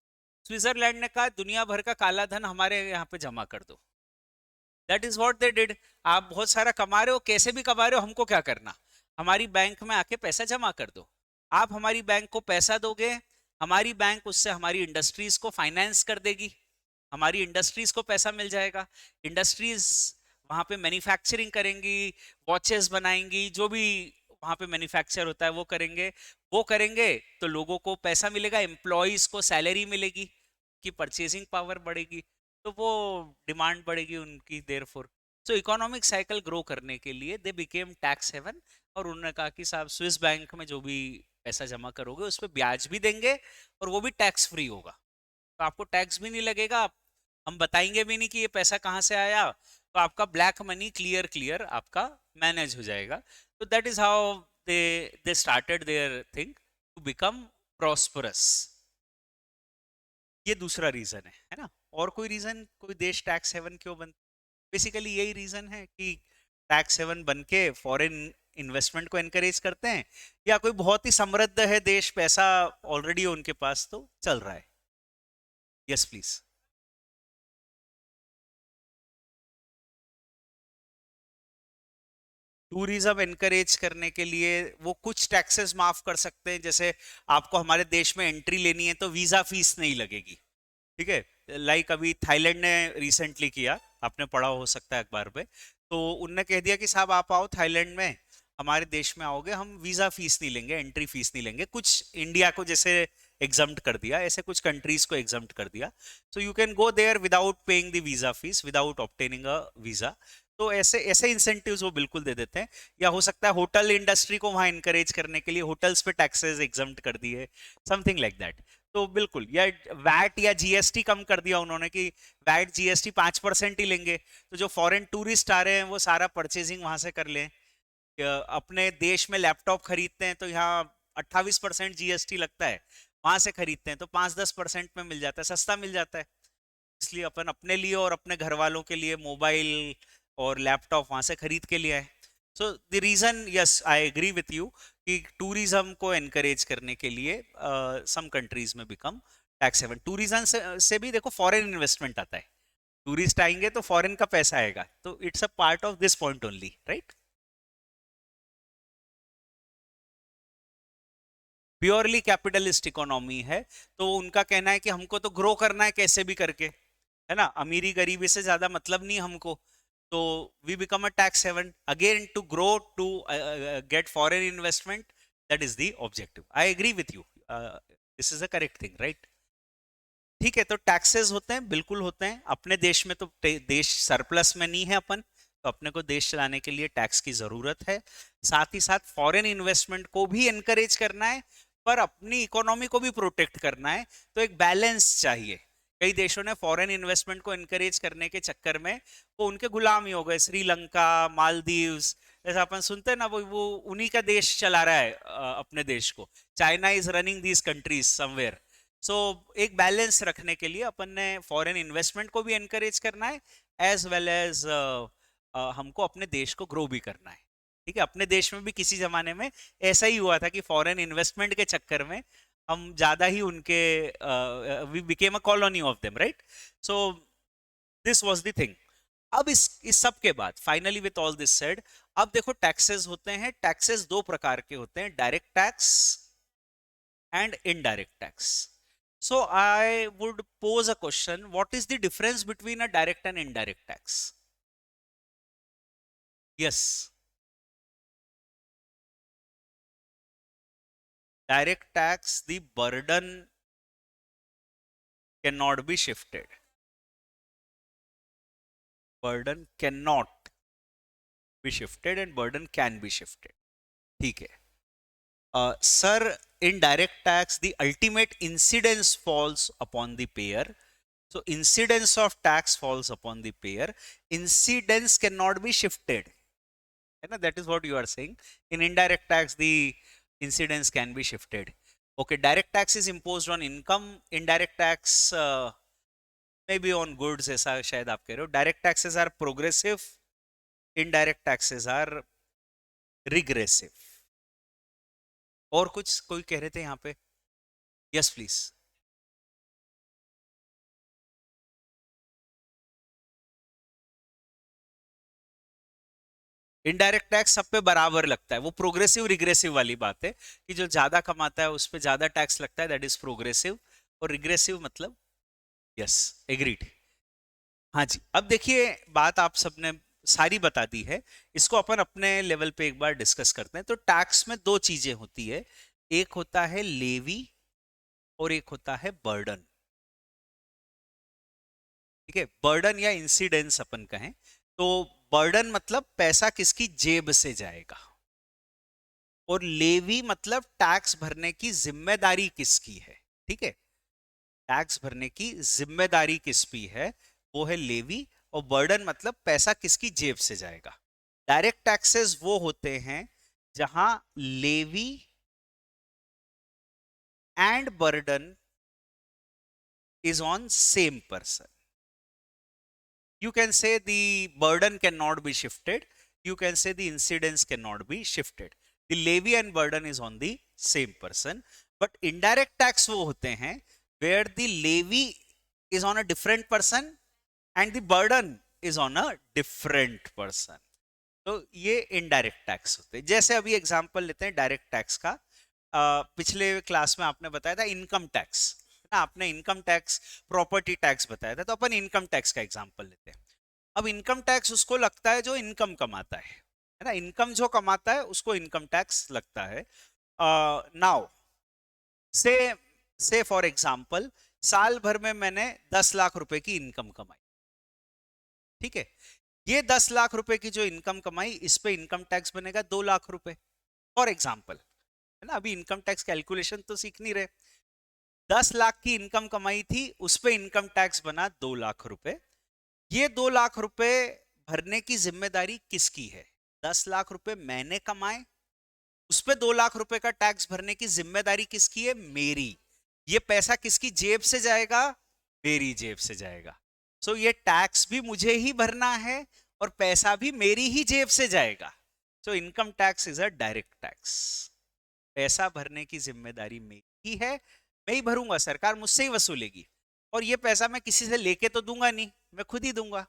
स्विट्जरलैंड ने कहा दुनिया भर का काला धन हमारे यहाँ पे जमा कर दो। That is what they did. आप बहुत सारा कमा रहे हो, कैसे भी कमा रहे हो, हमको क्या करना, हमारी बैंक में आके पैसा जमा कर दो। आप हमारी बैंक को पैसा दोगे, हमारी बैंक उससे हमारी इंडस्ट्रीज को फाइनेंस कर देगी, हमारी इंडस्ट्रीज को पैसा मिल जाएगा, इंडस्ट्रीज वहां पे मैन्युफैक्चरिंग करेंगी, वॉचेस बनाएंगी, जो भी वहां पे मैन्युफैक्चर होता है वो करेंगे, तो लोगों को पैसा मिलेगा, एम्प्लॉयज को सैलरी मिलेगी, की परचेसिंग पावर बढ़ेगी, तो वो डिमांड बढ़ेगी उनकी, देयरफॉर सो इकोनॉमिक साइकिल ग्रो करने के लिए दे बिकेम टैक्स हेवन। और उन्होंने कहा कि साहब स्विस बैंक में जो भी पैसा जमा करोगे उस पर ब्याज भी देंगे, और वो भी टैक्स फ्री होगा, तो आपको टैक्स भी नहीं लगेगा, हम बताएंगे भी नहीं कि ये पैसा कहाँ से आया, तो आपका ब्लैक मनी क्लियर क्लियर आपका मैनेज हो जाएगा। तो that is how they started their thing to become prosperous. ये दूसरा रीजन है ना। और कोई रीजन, कोई देश टैक्स हेवन क्यों बन, बेसिकली यही रीजन है कि टैक्स हेवन बन के फॉरेन इन्वेस्टमेंट को एनकरेज करते हैं, या कोई बहुत ही समृद्ध है देश, पैसा ऑलरेडी है उनके पास तो चल रहा है। Yes please. टूरिज्म एनकरेज करने के लिए वो कुछ टैक्सेस माफ कर सकते हैं, जैसे आपको हमारे देश में एंट्री लेनी है तो वीजा फीस नहीं लगेगी। ठीक है, लाइक अभी थाईलैंड ने रिसेंटली किया, आपने पढ़ा हो सकता है अखबार पे, तो उनने कह दिया कि साहब आप आओ थाईलैंड में, हमारे देश में आओगे, हम वीजा फीस नहीं लेंगे, एंट्री फीस नहीं लेंगे। कुछ इंडिया को जैसे एग्जम्प्ट कर दिया, ऐसे कुछ कंट्रीज को एग्जम्प्ट कर दिया, so you can go there without paying the visa fees, without obtaining a visa. तो ऐसे ऐसे इंसेंटिव्स वो बिल्कुल दे देते हैं। या हो सकता है होटल इंडस्ट्री को वहां इंकरेज करने के लिए होटल्स पे टैक्सेस एग्जम्प्ट कर दिए, समथिंग लाइक दैट। तो बिल्कुल, या वैट या जीएसटी कम कर दिया उन्होंने कि वैट जीएसटी 5% ही लेंगे, तो जो फॉरेन टूरिस्ट आ रहे हैं वो सारा परचेजिंग वहां से कर लें। अपने देश में लैपटॉप खरीदते हैं तो यहाँ 28% जीएसटी लगता है, वहां से खरीदते हैं तो 5-10% में मिल जाता है, सस्ता मिल जाता है। इसलिए अपन अपने लिए और अपने घर वालों के लिए मोबाइल और लैपटॉप वहां से खरीद के लिए आए। So the reason, yes I agree with you, कि टूरिज्म को एनकरेज करने के लिए सम कंट्रीज में बिकम टैक्स हेवन। टूरिज्म से भी देखो फॉरेन इन्वेस्टमेंट आता है, टूरिस्ट आएंगे तो फॉरेन का पैसा आएगा, तो it's a part of this point only, right. Purely capitalist economy है, तो उनका कहना है कि हमको तो ग्रो करना है कैसे भी करके, है ना, अमीरी गरीबी से ज्यादा मतलब नहीं हमको, तो we become a tax haven again to grow, to get foreign investment, that is the objective. I agree with you, this is a correct thing, right? ठीक है, तो टैक्सेस होते हैं, बिल्कुल होते हैं। अपने देश में तो देश सरप्लस में नहीं है अपन, तो अपने को देश चलाने के लिए टैक्स की जरूरत है। साथ ही साथ फॉरेन इन्वेस्टमेंट को भी एनकरेज करना है, पर अपनी इकोनॉमी को भी प्रोटेक्ट करना है, तो एक बैलेंस चाहिए। कई देशों ने फॉरेन इन्वेस्टमेंट को एनकरेज करने के चक्कर में वो उनके गुलाम ही हो गए, श्रीलंका, मालदीव्स, जैसा अपन सुनते हैं ना, वो उन्हीं का देश चला रहा है अपने देश को। China is running these countries somewhere. So एक बैलेंस रखने के लिए अपन ने फॉरेन इन्वेस्टमेंट को भी एनकरेज करना है, एज वेल एज हमको अपने देश को ग्रो भी करना है। ठीक है, अपने देश में भी किसी जमाने में ऐसा ही हुआ था कि फॉरेन इन्वेस्टमेंट के चक्कर में हम ज्यादा ही उनके we became a colony of them, right? So this was the thing. अब इस सब के बाद finally with all this said, अब देखो टैक्सेस होते हैं, टैक्सेस दो प्रकार के होते हैं, direct tax and indirect tax. So I would pose a question, what is the difference between a direct and indirect tax? Yes. Direct tax, the burden cannot be shifted. Burden cannot be shifted and burden can be shifted. ठीक है. Sir, in direct tax, the ultimate incidence falls upon the payer. So incidence of tax falls upon the payer. Incidence cannot be shifted. That is what you are saying. In indirect tax, the incidence can be shifted. Okay, direct tax is imposed on income. Indirect tax maybe on goods, ऐसा शायद आप कह रहे हो. Direct taxes are progressive. Indirect taxes are regressive. और कुछ कोई कह रहे थे यहाँ पे? Yes, please. इनडायरेक्ट टैक्स सब पे बराबर लगता है, वो प्रोग्रेसिव रिग्रेसिव वाली बात है कि जो ज्यादा कमाता है उस पे ज्यादा टैक्स लगता है, दैट इज प्रोग्रेसिव। और रिग्रेसिव मतलब, यस, एग्रीड। हाँ जी, अब देखिए बात आप सबने सारी बता दी है, इसको अपन अपने लेवल पे एक बार डिस्कस करते हैं। तो टैक्स में दो चीजें होती है, एक होता है लेवी और एक होता है बर्डन। ठीक है, बर्डन या इंसिडेंस अपन कहें तो बर्डन मतलब पैसा किसकी जेब से जाएगा, और लेवी मतलब टैक्स भरने की जिम्मेदारी किसकी है। ठीक है, टैक्स भरने की जिम्मेदारी किसकी है, वो है लेवी। और बर्डन मतलब पैसा किसकी जेब से जाएगा। डायरेक्ट टैक्सेस वो होते हैं जहां levy and burden is on same person. You can say the burden cannot be shifted. You can say the incidence cannot be shifted. The levy and burden is on the same person. But indirect tax वो होते हैं where the levy is on a different person and the burden is on a different person. तो ये indirect tax होते हैं। जैसे अभी example लेते हैं डायरेक्ट टैक्स का। पिछले क्लास में आपने बताया था इनकम टैक्स, ना, आपने इनकम टैक्स, प्रॉपर्टी टैक्स बताया था, तो अपन इनकम टैक्स का एग्जांपल लेते हैं। अब इनकम टैक्स उसको लगता है जो इनकम कमाता है ना, इनकम जो कमाता है उसको इनकम टैक्स लगता है। नाउ से फॉर एग्जांपल साल भर में मैंने 10 लाख रुपए की इनकम कमाई। ठीक है, ये 10 लाख रुपए की जो इनकम कमाई, इस पे इनकम टैक्स बनेगा 2 लाख रुपए, फॉर एग्जाम्पल, है ना। अभी इनकम टैक्स कैलकुलेशन तो सीख नहीं रहे। 10 लाख की इनकम कमाई थी, उस पे इनकम टैक्स बना 2 लाख रुपए। ये 2 लाख रुपए भरने की जिम्मेदारी किसकी है? 10 लाख रुपए मैंने कमाए, उस पे 2 लाख रुपए का टैक्स भरने की जिम्मेदारी किसकी है? मेरी। ये पैसा किसकी जेब से जाएगा? मेरी जेब से जाएगा। सो ये टैक्स भी मुझे ही भरना है और पैसा भी मेरी ही जेब से जाएगा। So income tax is a direct tax. पैसा भरने की जिम्मेदारी मेरी ही है, मैं ही भरूंगा, सरकार मुझसे ही वसूलेगी, और ये पैसा मैं किसी से लेके तो दूंगा नहीं, मैं खुद ही दूंगा।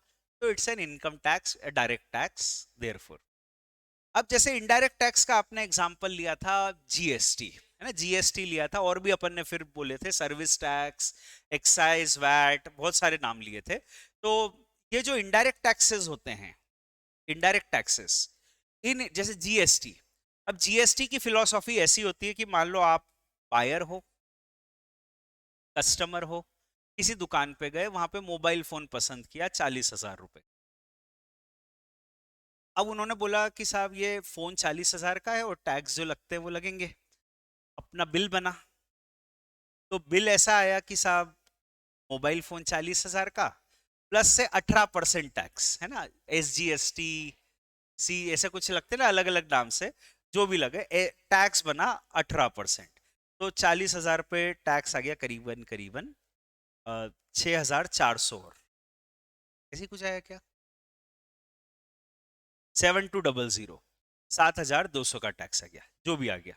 तो it's an income tax, direct tax therefore. अब जैसे इनडायरेक्ट टैक्स का आपने एग्जांपल लिया था जीएसटी, है ना, जीएसटी लिया था, और भी अपन ने फिर बोले थे सर्विस टैक्स, एक्साइज, वैट, बहुत सारे नाम लिए थे। तो ये जो इनडायरेक्ट टैक्सेस होते हैं, इनडायरेक्ट टैक्सेस, इन जैसे जीएसटी, अब जीएसटी की फिलॉसफी ऐसी होती है कि मान लो आप बायर हो, कस्टमर हो, किसी दुकान पे गए, वहां पे मोबाइल फोन पसंद किया 40,000 रुपए। अब उन्होंने बोला कि साहब ये फोन 40,000 का है और टैक्स जो लगते हैं वो लगेंगे। अपना बिल बना, तो बिल ऐसा आया कि साहब मोबाइल फोन 40,000 का प्लस से 18% टैक्स, है ना, SGST, सी, ऐसे कुछ लगते ना अलग अलग नाम से, जो भी लगे, टैक्स बना 18%। तो 40,000 पे टैक्स आ गया करीबन करीबन 6,400, और ऐसी कुछ आया क्या, 7200, 7,200 का टैक्स आ गया, जो भी आ गया।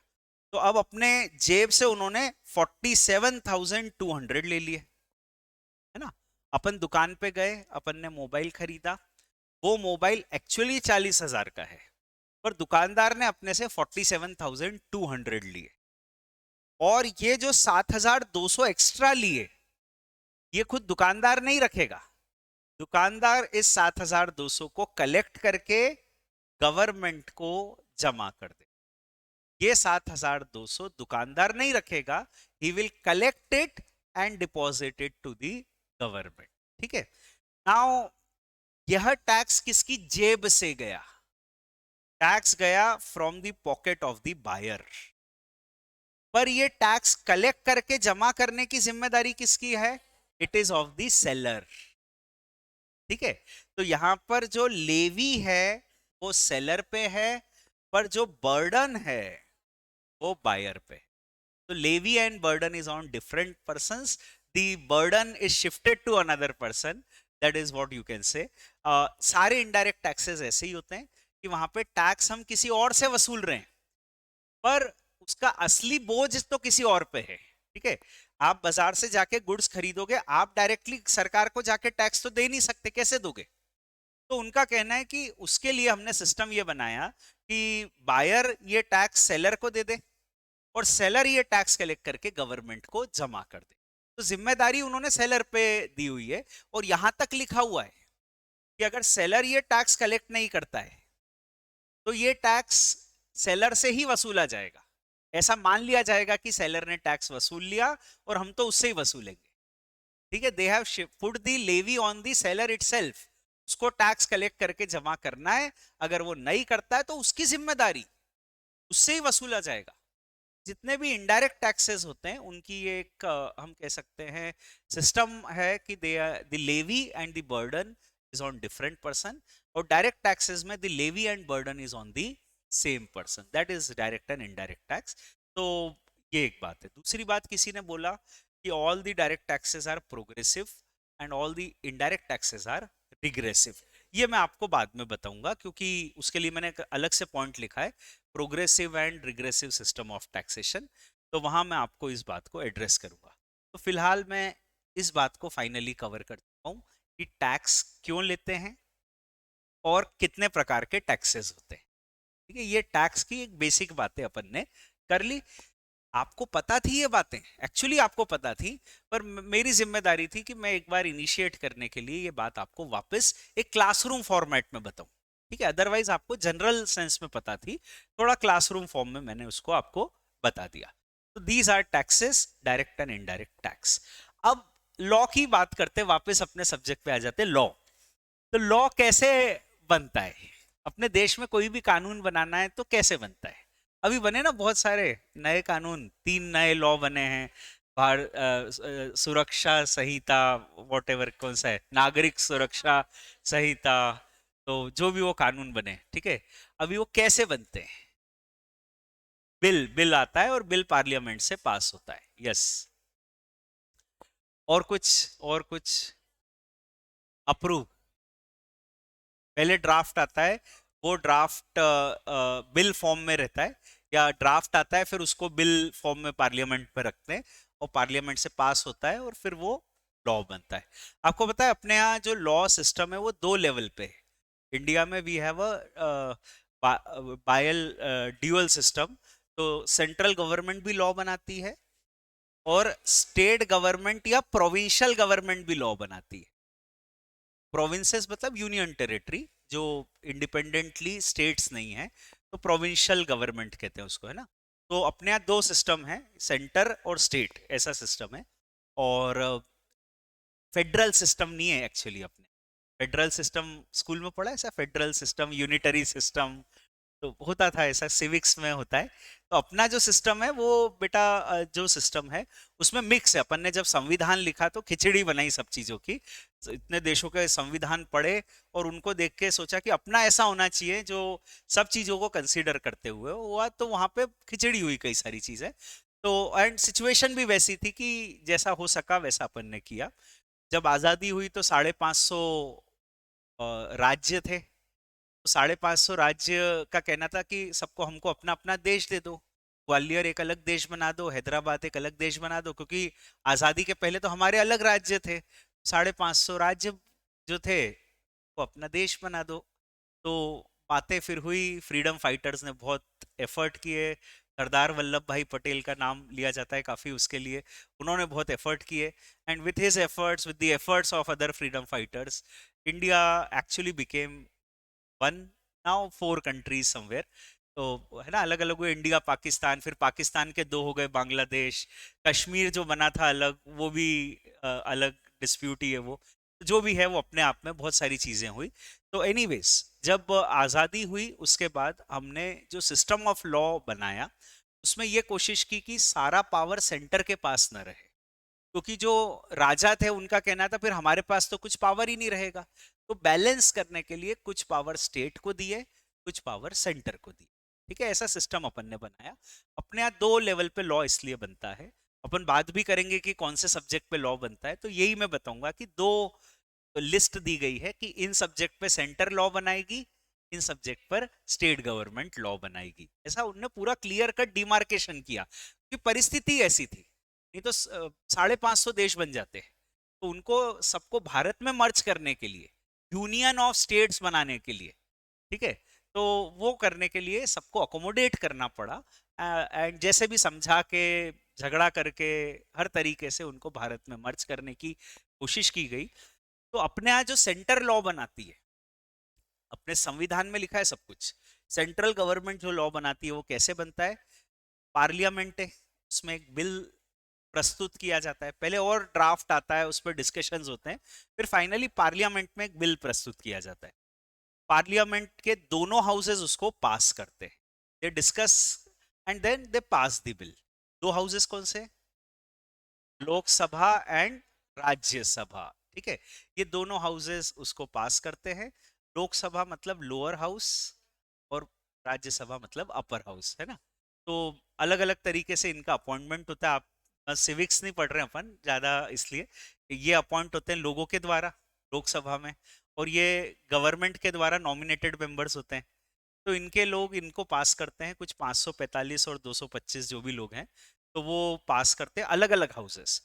तो अब अपने जेब से उन्होंने 47,200 ले लिए, है ना। अपन दुकान पे गए, अपन ने मोबाइल खरीदा, वो मोबाइल एक्चुअली 40,000 का है, पर दुकानदार ने अपने से 47,200 लिए, और ये जो 7,200 एक्स्ट्रा लिए, ये खुद दुकानदार नहीं रखेगा। दुकानदार इस 7,200 को कलेक्ट करके गवर्नमेंट को जमा कर दे। ये 7,200 दुकानदार नहीं रखेगा, he will collect it and deposit it to the government. ठीक है, नाउ यह टैक्स किसकी जेब से गया? टैक्स गया from the pocket of the buyer, पर ये टैक्स कलेक्ट करके जमा करने की जिम्मेदारी किसकी है? It is of the seller. ठीक है, तो यहां पर जो लेवी है वो सेलर पे है, पर जो बर्डन है वो बायर पे। तो levy and burden is on different persons, the burden is shifted to another person, that is what you can say. सारे इनडायरेक्ट टैक्सेस ऐसे ही होते हैं कि वहां पे टैक्स हम किसी और से वसूल रहे हैं, पर उसका असली बोझ तो किसी और पे है। ठीक है, आप बाजार से जाके गुड्स खरीदोगे, आप डायरेक्टली सरकार को जाके टैक्स तो दे नहीं सकते, कैसे दोगे? तो उनका कहना है कि उसके लिए हमने सिस्टम ये बनाया कि बायर ये टैक्स सेलर को दे दे, और सेलर ये टैक्स कलेक्ट करके गवर्नमेंट को जमा कर दे। तो जिम्मेदारी उन्होंने सेलर पे दी हुई है, और यहां तक लिखा हुआ है कि अगर सेलर ये टैक्स कलेक्ट नहीं करता है तो ये टैक्स सेलर से ही वसूला जाएगा। ऐसा मान लिया जाएगा कि सेलर ने टैक्स वसूल लिया और हम तो उससे ही वसूलेंगे। ठीक है, they have put the levy on the seller itself, उसको टैक्स कलेक्ट करके जमा करना है, अगर वो नहीं करता है तो उसकी जिम्मेदारी, उससे ही वसूला जाएगा। जितने भी इनडायरेक्ट टैक्सेस होते हैं उनकी एक हम कह सकते हैं सिस्टम है कि they the levy and the burden is on different person, और डायरेक्ट टैक्सेस में the levy and burden is on the same person, that is direct and indirect tax. तो ये एक बात है। दूसरी बात, किसी ने बोला कि all the direct taxes are progressive and all the indirect taxes are regressive. ये मैं आपको बाद में बताऊंगा, क्योंकि उसके लिए मैंने एक अलग से पॉइंट लिखा है, progressive and regressive system of taxation. तो वहां मैं आपको इस बात को एड्रेस करूंगा। तो फिलहाल मैं इस बात को फाइनली कवर कर चुका हूं कि टैक्स क्यों लेते हैं और कितने प्रकार के टैक्सेस होते हैं। ठीक है, ये टैक्स की एक बेसिक बातें अपन ने कर ली। आपको पता थी ये बातें, एक्चुअली आपको पता थी, पर मेरी जिम्मेदारी थी कि मैं एक बार इनिशिएट करने के लिए ये बात आपको वापस एक क्लासरूम फॉर्मेट में बताऊं। ठीक है, अदरवाइज आपको जनरल सेंस में पता थी, थोड़ा क्लासरूम फॉर्म में मैंने उसको आपको बता दिया। तो these are taxes, direct and indirect tax. अब लॉ की बात करते, वापस अपने सब्जेक्ट पे आ जाते, लॉ। तो लॉ कैसे बनता है? अपने देश में कोई भी कानून बनाना है तो कैसे बनता है? अभी बने ना बहुत सारे नए कानून, 3 नए लॉ बने हैं, सुरक्षा संहिता, वॉटेवर, कौन सा है, नागरिक सुरक्षा संहिता। तो जो भी वो कानून बने, ठीक है, अभी वो कैसे बनते हैं? बिल बिल आता है और बिल पार्लियामेंट से पास होता है, यस। और कुछ अप्रूव, पहले ड्राफ्ट आता है, वो ड्राफ्ट बिल फॉर्म में रहता है, या ड्राफ्ट आता है फिर उसको बिल फॉर्म में पार्लियामेंट में रखते हैं, और पार्लियामेंट से पास होता है और फिर वो लॉ बनता है। आपको पता है अपने यहाँ जो लॉ सिस्टम है वो 2 लेवल पे है। इंडिया में वी हैव अ बायल ड्यूअल सिस्टम, तो सेंट्रल गवर्नमेंट भी लॉ बनाती है और स्टेट गवर्नमेंट या प्रोविंशियल गवर्नमेंट भी लॉ बनाती है। प्रोविंसेस मतलब यूनियन टेरिटरी, जो इंडिपेंडेंटली स्टेट्स नहीं है, तो प्रोविंशियल गवर्नमेंट कहते हैं उसको, है ना। तो अपने यहाँ दो सिस्टम है, सेंटर और स्टेट, ऐसा सिस्टम है। और फेडरल सिस्टम नहीं है एक्चुअली अपने। फेडरल सिस्टम स्कूल में पढ़ा है ऐसा, फेडरल सिस्टम, यूनिटरी सिस्टम, तो होता था ऐसा, सिविक्स में होता है। तो अपना जो सिस्टम है वो बेटा, जो सिस्टम है उसमें मिक्स है। अपन ने जब संविधान लिखा तो खिचड़ी बनाई सब चीजों की। तो इतने देशों के संविधान पढ़े और उनको देख के सोचा कि अपना ऐसा होना चाहिए जो सब चीजों को कंसीडर करते हुए हुआ। तो वहां पे खिचड़ी हुई कई सारी चीजें। तो एंड सिचुएशन भी वैसी थी कि जैसा हो सका वैसा अपन ने किया। जब आजादी हुई तो 550 राज्य थे। 550 राज्य का कहना था कि सबको, हमको अपना अपना देश दे दो। ग्वालियर एक अलग देश बना दो, हैदराबाद एक अलग देश बना दो, क्योंकि आजादी के पहले तो हमारे अलग राज्य थे। 550 राज्य जो थे वो अपना देश बना दो। तो बातें फिर हुई, फ्रीडम फाइटर्स ने बहुत एफर्ट किए। सरदार वल्लभ भाई पटेल का नाम लिया जाता है काफी उसके लिए, उन्होंने बहुत एफर्ट किए। And with his efforts, with the efforts of other freedom fighters, India actually became one, now four countries somewhere. तो है ना, अलग अलग हुए, इंडिया पाकिस्तान, फिर पाकिस्तान के दो हो गए, बांग्लादेश, कश्मीर जो बना था अलग, वो भी अलग डिस्प्यूट ही है वो। जो भी है वो अपने आप में बहुत सारी चीजें हुई। तो एनीवेज, जब आजादी हुई उसके बाद हमने जो सिस्टम ऑफ लॉ बनाया, उसमें ये कोशिश की कि सारा पावर सेंटर के पास न रहे। क्योंकि जो राजा थे उनका कहना था फिर हमारे पास तो कुछ पावर ही नहीं रहेगा। तो बैलेंस करने के लिए कुछ पावर स्टेट को दिए, कुछ पावर सेंटर को दिए। ठीक है, ऐसा सिस्टम अपन ने बनाया। अपने यहाँ दो लेवल पे लॉ इसलिए बनता है, अपन बात भी करेंगे कि कौन से सब्जेक्ट पे लॉ बनता है। तो यही मैं बताऊंगा कि दो लिस्ट दी गई है कि इन सब्जेक्ट पे सेंटर लॉ बनाएगी, इन सब्जेक्ट पर स्टेट गवर्नमेंट लॉ बनाएगी। ऐसा उन्होंने पूरा क्लियर कट डिमार्केशन किया कि परिस्थिति ऐसी थी। नहीं तो 550 देश बन जाते हैं। तो उनको सबको भारत में मर्ज करने के लिए, यूनियन ऑफ स्टेट्स बनाने के लिए, ठीक है, तो वो करने के लिए सबको अकोमोडेट करना पड़ा। एंड जैसे भी समझा के, झगड़ा करके, हर तरीके से उनको भारत में मर्ज करने की कोशिश की गई। तो अपने यहाँ जो सेंटर लॉ बनाती है, अपने संविधान में लिखा है सब कुछ। सेंट्रल गवर्नमेंट जो लॉ बनाती है वो कैसे बनता है? पार्लियामेंट है, उसमें एक बिल प्रस्तुत किया जाता है, पहले और ड्राफ्ट आता है, उस पर डिस्कशंस होते हैं, फिर फाइनली पार्लियामेंट में एक बिल प्रस्तुत किया जाता है। पार्लियामेंट के दोनों हाउसेस उसको पास करते हैं, they discuss and then they pass the bill. दो हाउसेस कौन से? लोकसभा एंड राज्यसभा। ठीक है, ये दोनों हाउसेस उसको पास करते हैं। लोकसभा मतलब लोअर हाउस और राज्यसभा मतलब अपर हाउस, है ना। तो अलग अलग तरीके से इनका अपॉइंटमेंट होता है। आप सिविक्स नहीं पढ़ रहे हैं अपन ज्यादा, इसलिए ये अपॉइंट होते हैं लोगों के द्वारा लोकसभा में, और ये गवर्नमेंट के द्वारा नॉमिनेटेड मेंबर्स होते हैं। तो इनके लोग इनको पास करते हैं, कुछ 545 और 225 जो भी लोग हैं, तो वो पास करते हैं अलग अलग हाउसेस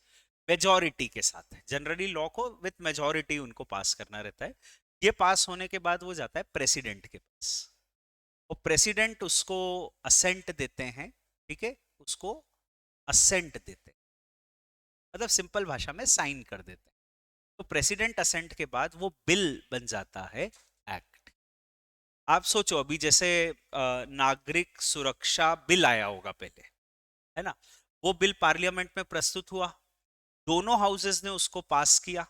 मेजॉरिटी के साथ। जनरली लॉ को विथ मेजॉरिटी उनको पास करना रहता है। ये पास होने के बाद वो जाता है प्रेसिडेंट के पास, और प्रेसिडेंट उसको असेंट देते हैं। ठीक है, उसको असेंट देते हैं, मतलब सिंपल भाषा में साइन कर देते हैं। तो प्रेसिडेंट असेंट के बाद वो बिल बन जाता है एक्ट। आप सोचो अभी जैसे नागरिक सुरक्षा बिल आया होगा पहले, है ना। वो बिल पार्लियामेंट में प्रस्तुत हुआ, दोनों हाउसेस ने उसको पास किया।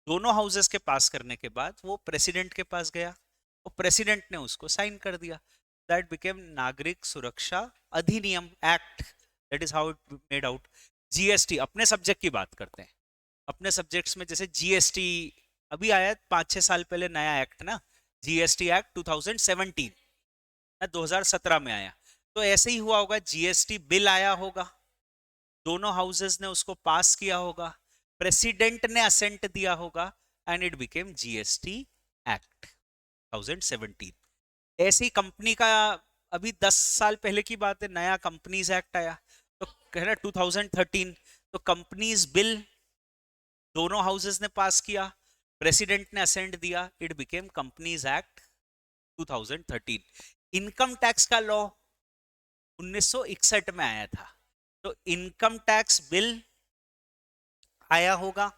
दोनों हाउसेस के पास करने के बाद वो प्रेसिडेंट के पास गया, और प्रेसिडेंट ने उसको साइन कर दिया। दैट बिकेम नागरिक सुरक्षा अधिनियम act. That is how it made out. GST, अपने सब्जेक्ट की बात करते हैं। अपने सब्जेक्ट्स में जैसे जीएसटी अभी आया 5-6 साल पहले नया एक्ट ना, जीएसटी एक्ट 2017 ना, 2017 में आया। तो ऐसे ही हुआ होगा, जीएसटी बिल आया होगा, दोनों हाउसेस ने उसको पास किया होगा, प्रेसिडेंट ने असेंट दिया होगा, and it became GST act 2017। ऐसी कंपनी का अभी 10 साल पहले की बात है, नया कंपनीज एक्ट आया, तो कह रहा 2013। तो कंपनीज बिल दोनों हाउसेस ने पास किया, प्रेसिडेंट ने असेंट दिया, it became companies act 2013। Income tax का लॉ 1961 में आया था। तो इनकम टैक्स बिल आया होगा,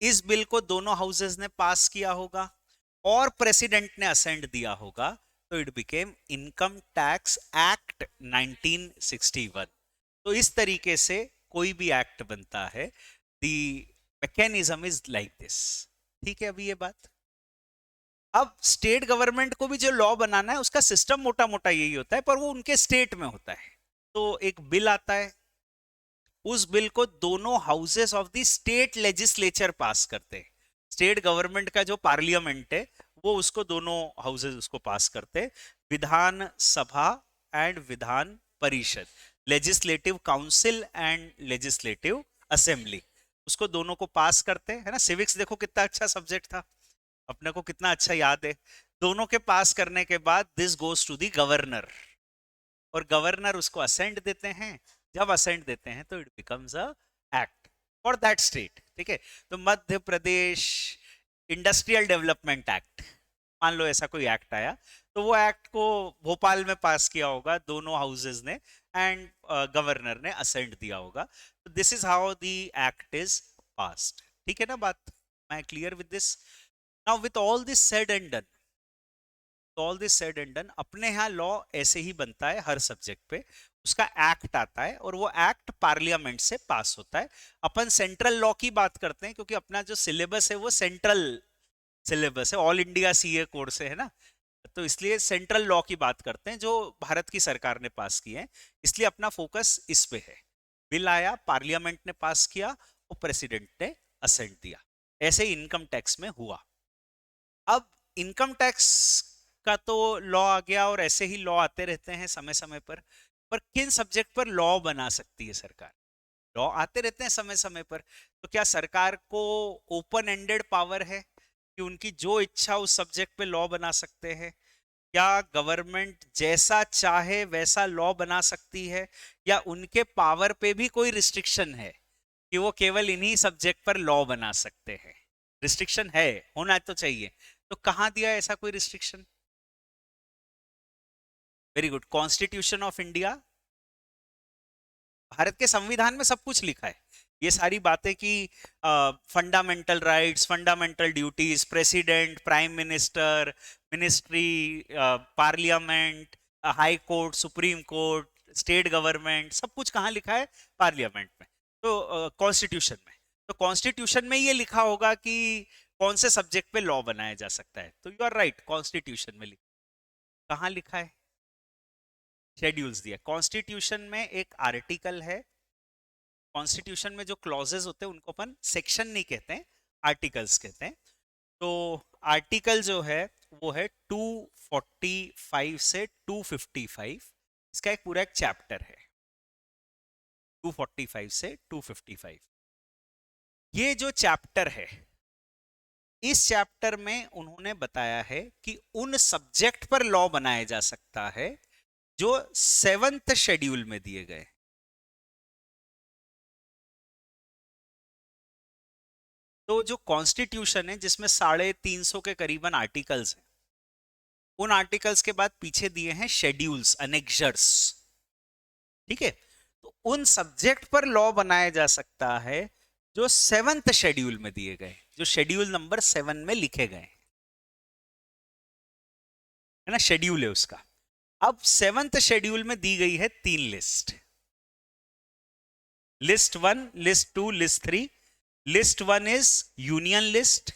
इस बिल को दोनों हाउसेस ने पास किया होगा और प्रेसिडेंट ने असेंट दिया होगा, तो it became income tax act 1961। तो इस तरीके से कोई भी एक्ट बनता है, the mechanism is like this. ठीक है, अभी ये बात। अब स्टेट गवर्नमेंट को भी जो लॉ बनाना है उसका सिस्टम मोटा मोटा यही होता है, पर वो उनके स्टेट में होता है। तो एक बिल आता है, उस बिल को दोनों houses of the state legislature pass करते हैं। स्टेट गवर्नमेंट का जो पार्लियामेंट है वो उसको दोनों हाउसेस उसको पास करते हैं, Vidhan Sabha and Vidhan Parishad, legislative council and legislative assembly, उसको दोनों को पास करते हैं, है ना। सिविक्स देखो कितना अच्छा सब्जेक्ट था, अपने को कितना अच्छा याद है। दोनों के पास करने के बाद this goes to the governor, और गवर्नर उसको असेंट देते हैं। जब असेंट देते हैं तो it becomes a act for that state. ठीक है, तो Madhya Pradesh industrial development act, मान लो ऐसा कोई एक्ट आया, तो वो एक्ट को भोपाल में पास किया होगा दोनों हाउसेज ने, एंड गवर्नर ने असेंट दिया होगा। तो this is how the act is passed. ठीक है ना बात, मैं clear with this? Now with all this said and done, all this said and done, अपने यहाँ लॉ ऐसे ही बनता है हर सब्जेक्ट पे, उसका एक्ट आता है और वो एक्ट पार्लियामेंट से पास होता है। अपन सेंट्रल लॉ की बात करते हैं क्योंकि अपना जो सिलेबस है वो सेंट्रल सिलेबस है, ऑल इंडिया सीए कोर्स है ना, तो इसलिए सेंट्रल लॉ की बात करते हैं जो भारत की सरकार ने पास की है, इसलिए अपना फोकस इस पे है। बिल आया, पार्लियामेंट ने पास किया और प्रेसिडेंट ने असेंट दिया, ऐसे ही इनकम टैक्स में हुआ। अब इनकम टैक्स का तो लॉ आ गया और ऐसे ही लॉ आते रहते हैं समय समय पर किन सब्जेक्ट पर लॉ बना सकती है सरकार? लॉ आते रहते हैं समय समय पर, तो क्या सरकार को ओपन एंडेड पावर है कि उनकी जो इच्छा उस सब्जेक्ट पे लॉ बना सकते हैं? क्या गवर्नमेंट जैसा चाहे वैसा लॉ बना सकती है, या उनके पावर पे भी कोई रिस्ट्रिक्शन है कि वो केवल इन्हीं सब्जेक्ट पर लॉ बना सकते हैं? रिस्ट्रिक्शन है, होना तो चाहिए, तो कहां दिया है ऐसा कोई restriction? Very good, constitution of India. Bharat के संविधान में सब कुछ लिखा है, ये सारी बातें कि fundamental rights, fundamental duties, president, prime minister, ministry, parliament, high court, supreme court, state government, सब कुछ कहाँ लिखा है? पार्लियामेंट में, तो कॉन्स्टिट्यूशन में। तो कॉन्स्टिट्यूशन में ये लिखा होगा कि कौन से सब्जेक्ट पे लॉ बनाया जा सकता है, तो यू आर राइट, कॉन्स्टिट्यूशन में लिखा। कहाँ लिखा है? शेड्यूल्स दिया। कॉन्स्टिट्यूशन में एक आर्टिकल है, कॉन्स्टिट्यूशन में जो क्लॉजेस होते हैं उनको अपन सेक्शन नहीं कहते हैं, आर्टिकल्स कहते हैं। तो आर्टिकल जो है वो है 245 से 255, इसका एक पूरा एक चैप्टर है, 245 से 255। ये जो चैप्टर है, इस चैप्टर में उन्होंने बताया है कि उन सब्जेक्ट पर लॉ बनाया जा सकता है जो 7th शेड्यूल में दिए गए। तो जो कॉन्स्टिट्यूशन है जिसमें 350 के करीबन आर्टिकल्स हैं, उन आर्टिकल्स के बाद पीछे दिए हैं शेड्यूल्स, अनेक्जर्स। ठीक है, तो उन सब्जेक्ट पर लॉ बनाया जा सकता है जो 7th शेड्यूल में दिए गए, जो शेड्यूल नंबर 7 में लिखे गए, है ना, शेड्यूल है उसका। अब 7th शेड्यूल में दी गई है 3 list, list 1, list 2, list 3। List 1 is union list,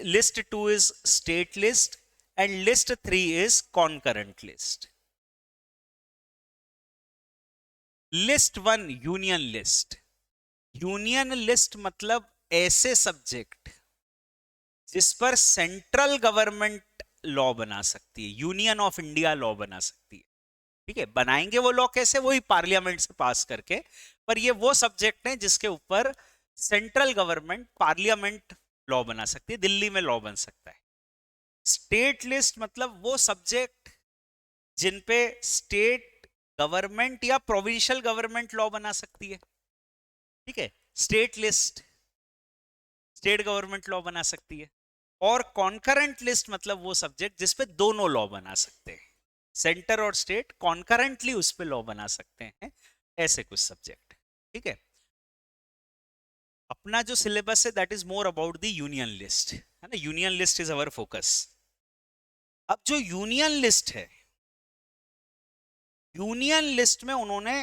list 2 is state list, and list 3 is concurrent list. List 1 union list, union list मतलब ऐसे सब्जेक्ट जिस पर सेंट्रल गवर्नमेंट लॉ बना सकती है, यूनियन ऑफ इंडिया लॉ बना सकती है। ठीक है, बनाएंगे वो लॉ कैसे? वही पार्लियामेंट से पास करके, पर ये वो सब्जेक्ट हैं जिसके ऊपर सेंट्रल गवर्नमेंट, पार्लियामेंट लॉ बना सकती है, दिल्ली में लॉ बन सकता है। स्टेट लिस्ट मतलब वो सब्जेक्ट जिन पे स्टेट गवर्नमेंट या प्रोविंशियल गवर्नमेंट लॉ बना सकती है। ठीक है, state list, state government law बना सकती है। और कॉन्करेंट लिस्ट मतलब वो सब्जेक्ट जिसपे दोनों लॉ बना सकते हैं। सेंटर और स्टेट कॉन्करेंटली उस पे लॉ बना सकते हैं, ऐसे कुछ सब्जेक्ट। ठीक है, अपना जो सिलेबस है that is more about the union list, है ना, union list is our focus. अब जो यूनियन लिस्ट है, यूनियन लिस्ट में उन्होंने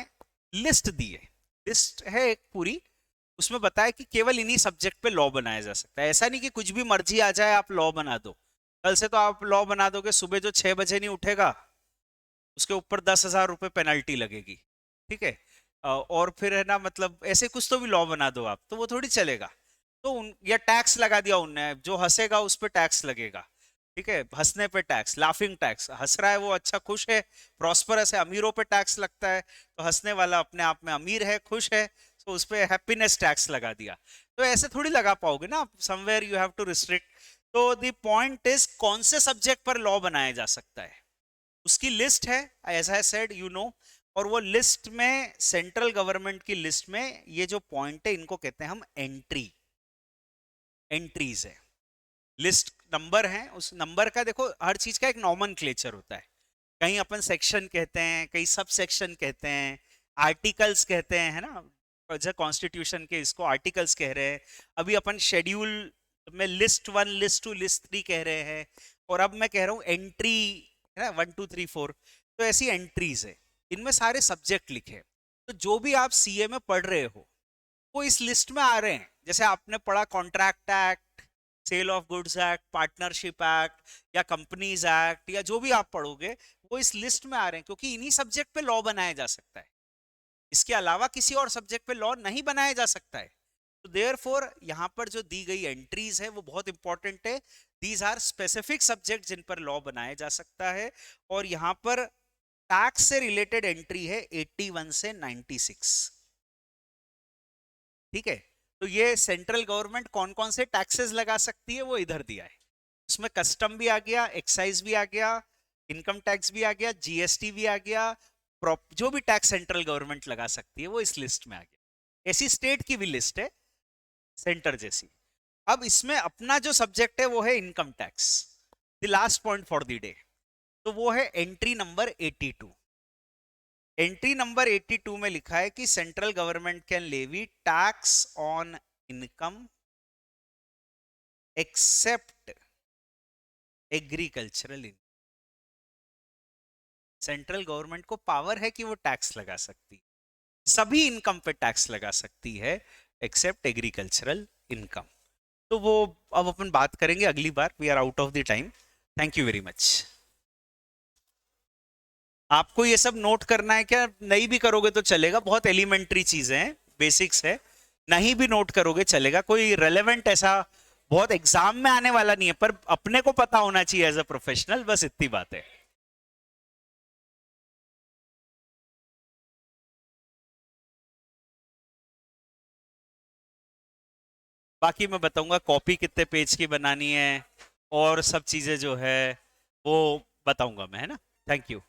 लिस्ट दी है, लिस्ट है एक पूरी, उसमें बताया कि केवल इन्हीं सब्जेक्ट पे लॉ बनाया जा सकता है। ऐसा नहीं कि कुछ भी मर्जी आ जाए आप लॉ बना दो। कल से तो आप लॉ बना दोगे, सुबह जो 6 बजे नहीं उठेगा उसके ऊपर 10,000 रुपए पेनल्टी लगेगी। ठीक है, और फिर है ना, मतलब ऐसे कुछ तो भी लॉ बना दो आप, तो वो थोड़ी चलेगा। तो या टैक्स लगा दिया उनने, जो हंसेगा उस पर टैक्स लगेगा। ठीक है, हंसने पे टैक्स, लाफिंग टैक्स, हंस रहा है वो अच्छा खुश है, प्रॉस्परस है, अमीरों पे टैक्स लगता है, तो हंसने वाला अपने आप में अमीर है, खुश है, तो उस पे हैप्पीनेस टैक्स लगा दिया। तो ऐसे थोड़ी लगा पाओगे ना, somewhere you have to restrict. तो द पॉइंट इज कौन से सब्जेक्ट पर लॉ बनाया जा सकता है, उसकी लिस्ट है, as I said you know. और वो लिस्ट में, सेंट्रल गवर्नमेंट की लिस्ट में, ये जो पॉइंट है इनको कहते हैं हम एंट्री, एंट्रीज है। लिस्ट नंबर है, उस नंबर का देखो हर चीज का एक नॉमेनक्लेचर होता है, कहीं अपन सेक्शन कहते हैं, कहीं सब सेक्शन कहते हैं, आर्टिकल्स कहते हैं, है ना, जैसे कॉन्स्टिट्यूशन के इसको आर्टिकल्स कह रहे हैं। अभी अपन शेड्यूल में लिस्ट 1, लिस्ट 2, लिस्ट 3 कह रहे हैं, और अब मैं कह रहा हूँ एंट्री, है ना, 1 2 3 4। तो ऐसी एंट्रीज है, इनमें सारे सब्जेक्ट लिखे हैं। तो जो भी आप सीए में पढ़ रहे हो वो इस लिस्ट में आ रहे हैं। जैसे आपने पढ़ा contract act, sale of goods act, partnership act, या कंपनीज एक्ट, या जो भी आप पढ़ोगे वो इस लिस्ट में आ रहे हैं, क्योंकि इन्हीं सब्जेक्ट पे लॉ बनाया जा सकता है, इसके अलावा किसी और सब्जेक्ट पे लॉ नहीं बनाया जा सकता है। तो देयरफॉर यहाँ पर जो दी गई एंट्रीज है वो बहुत इंपॉर्टेंट है। दीज आर स्पेसिफिक सब्जेक्ट जिन पर लॉ बनाया जा सकता है। और यहाँ पर टैक्स से रिलेटेड एंट्री है 81 से 96। ठीक है, तो ये सेंट्रल गवर्नमेंट कौन कौन से टैक्सेस लगा सकती है वो इधर दिया है। उसमें कस्टम भी आ गया, एक्साइज भी आ गया, इनकम टैक्स भी आ गया, जीएसटी भी आ गया, जो भी टैक्स सेंट्रल गवर्नमेंट लगा सकती है वो इस लिस्ट में आ गया। ऐसी स्टेट की भी लिस्ट है सेंटर जैसी। अब इसमें अपना जो सब्जेक्ट है वो है income tax, the last point for the day. तो वो है एंट्री नंबर 82। एंट्री नंबर 82 में लिखा है कि central government can levy tax on income except agricultural income. Central government को पावर है कि वो टैक्स लगा सकती है, सभी इनकम पे टैक्स लगा सकती है एक्सेप्ट एग्रीकल्चरल इनकम। तो वो अब अपन बात करेंगे अगली बार, we are out of the time. Thank you very much. आपको ये सब नोट करना है क्या? नहीं भी करोगे तो चलेगा, बहुत एलिमेंट्री चीजें हैं, बेसिक्स है, नहीं भी नोट करोगे चलेगा, कोई रेलेवेंट ऐसा बहुत एग्जाम में आने वाला नहीं है, पर अपने को पता होना चाहिए एज अ प्रोफेशनल, बस इतनी बात है। बाकी मैं बताऊंगा कॉपी कितने पेज की बनानी है, और सब चीजें जो है वो बताऊंगा मैं, है ना। Thank you.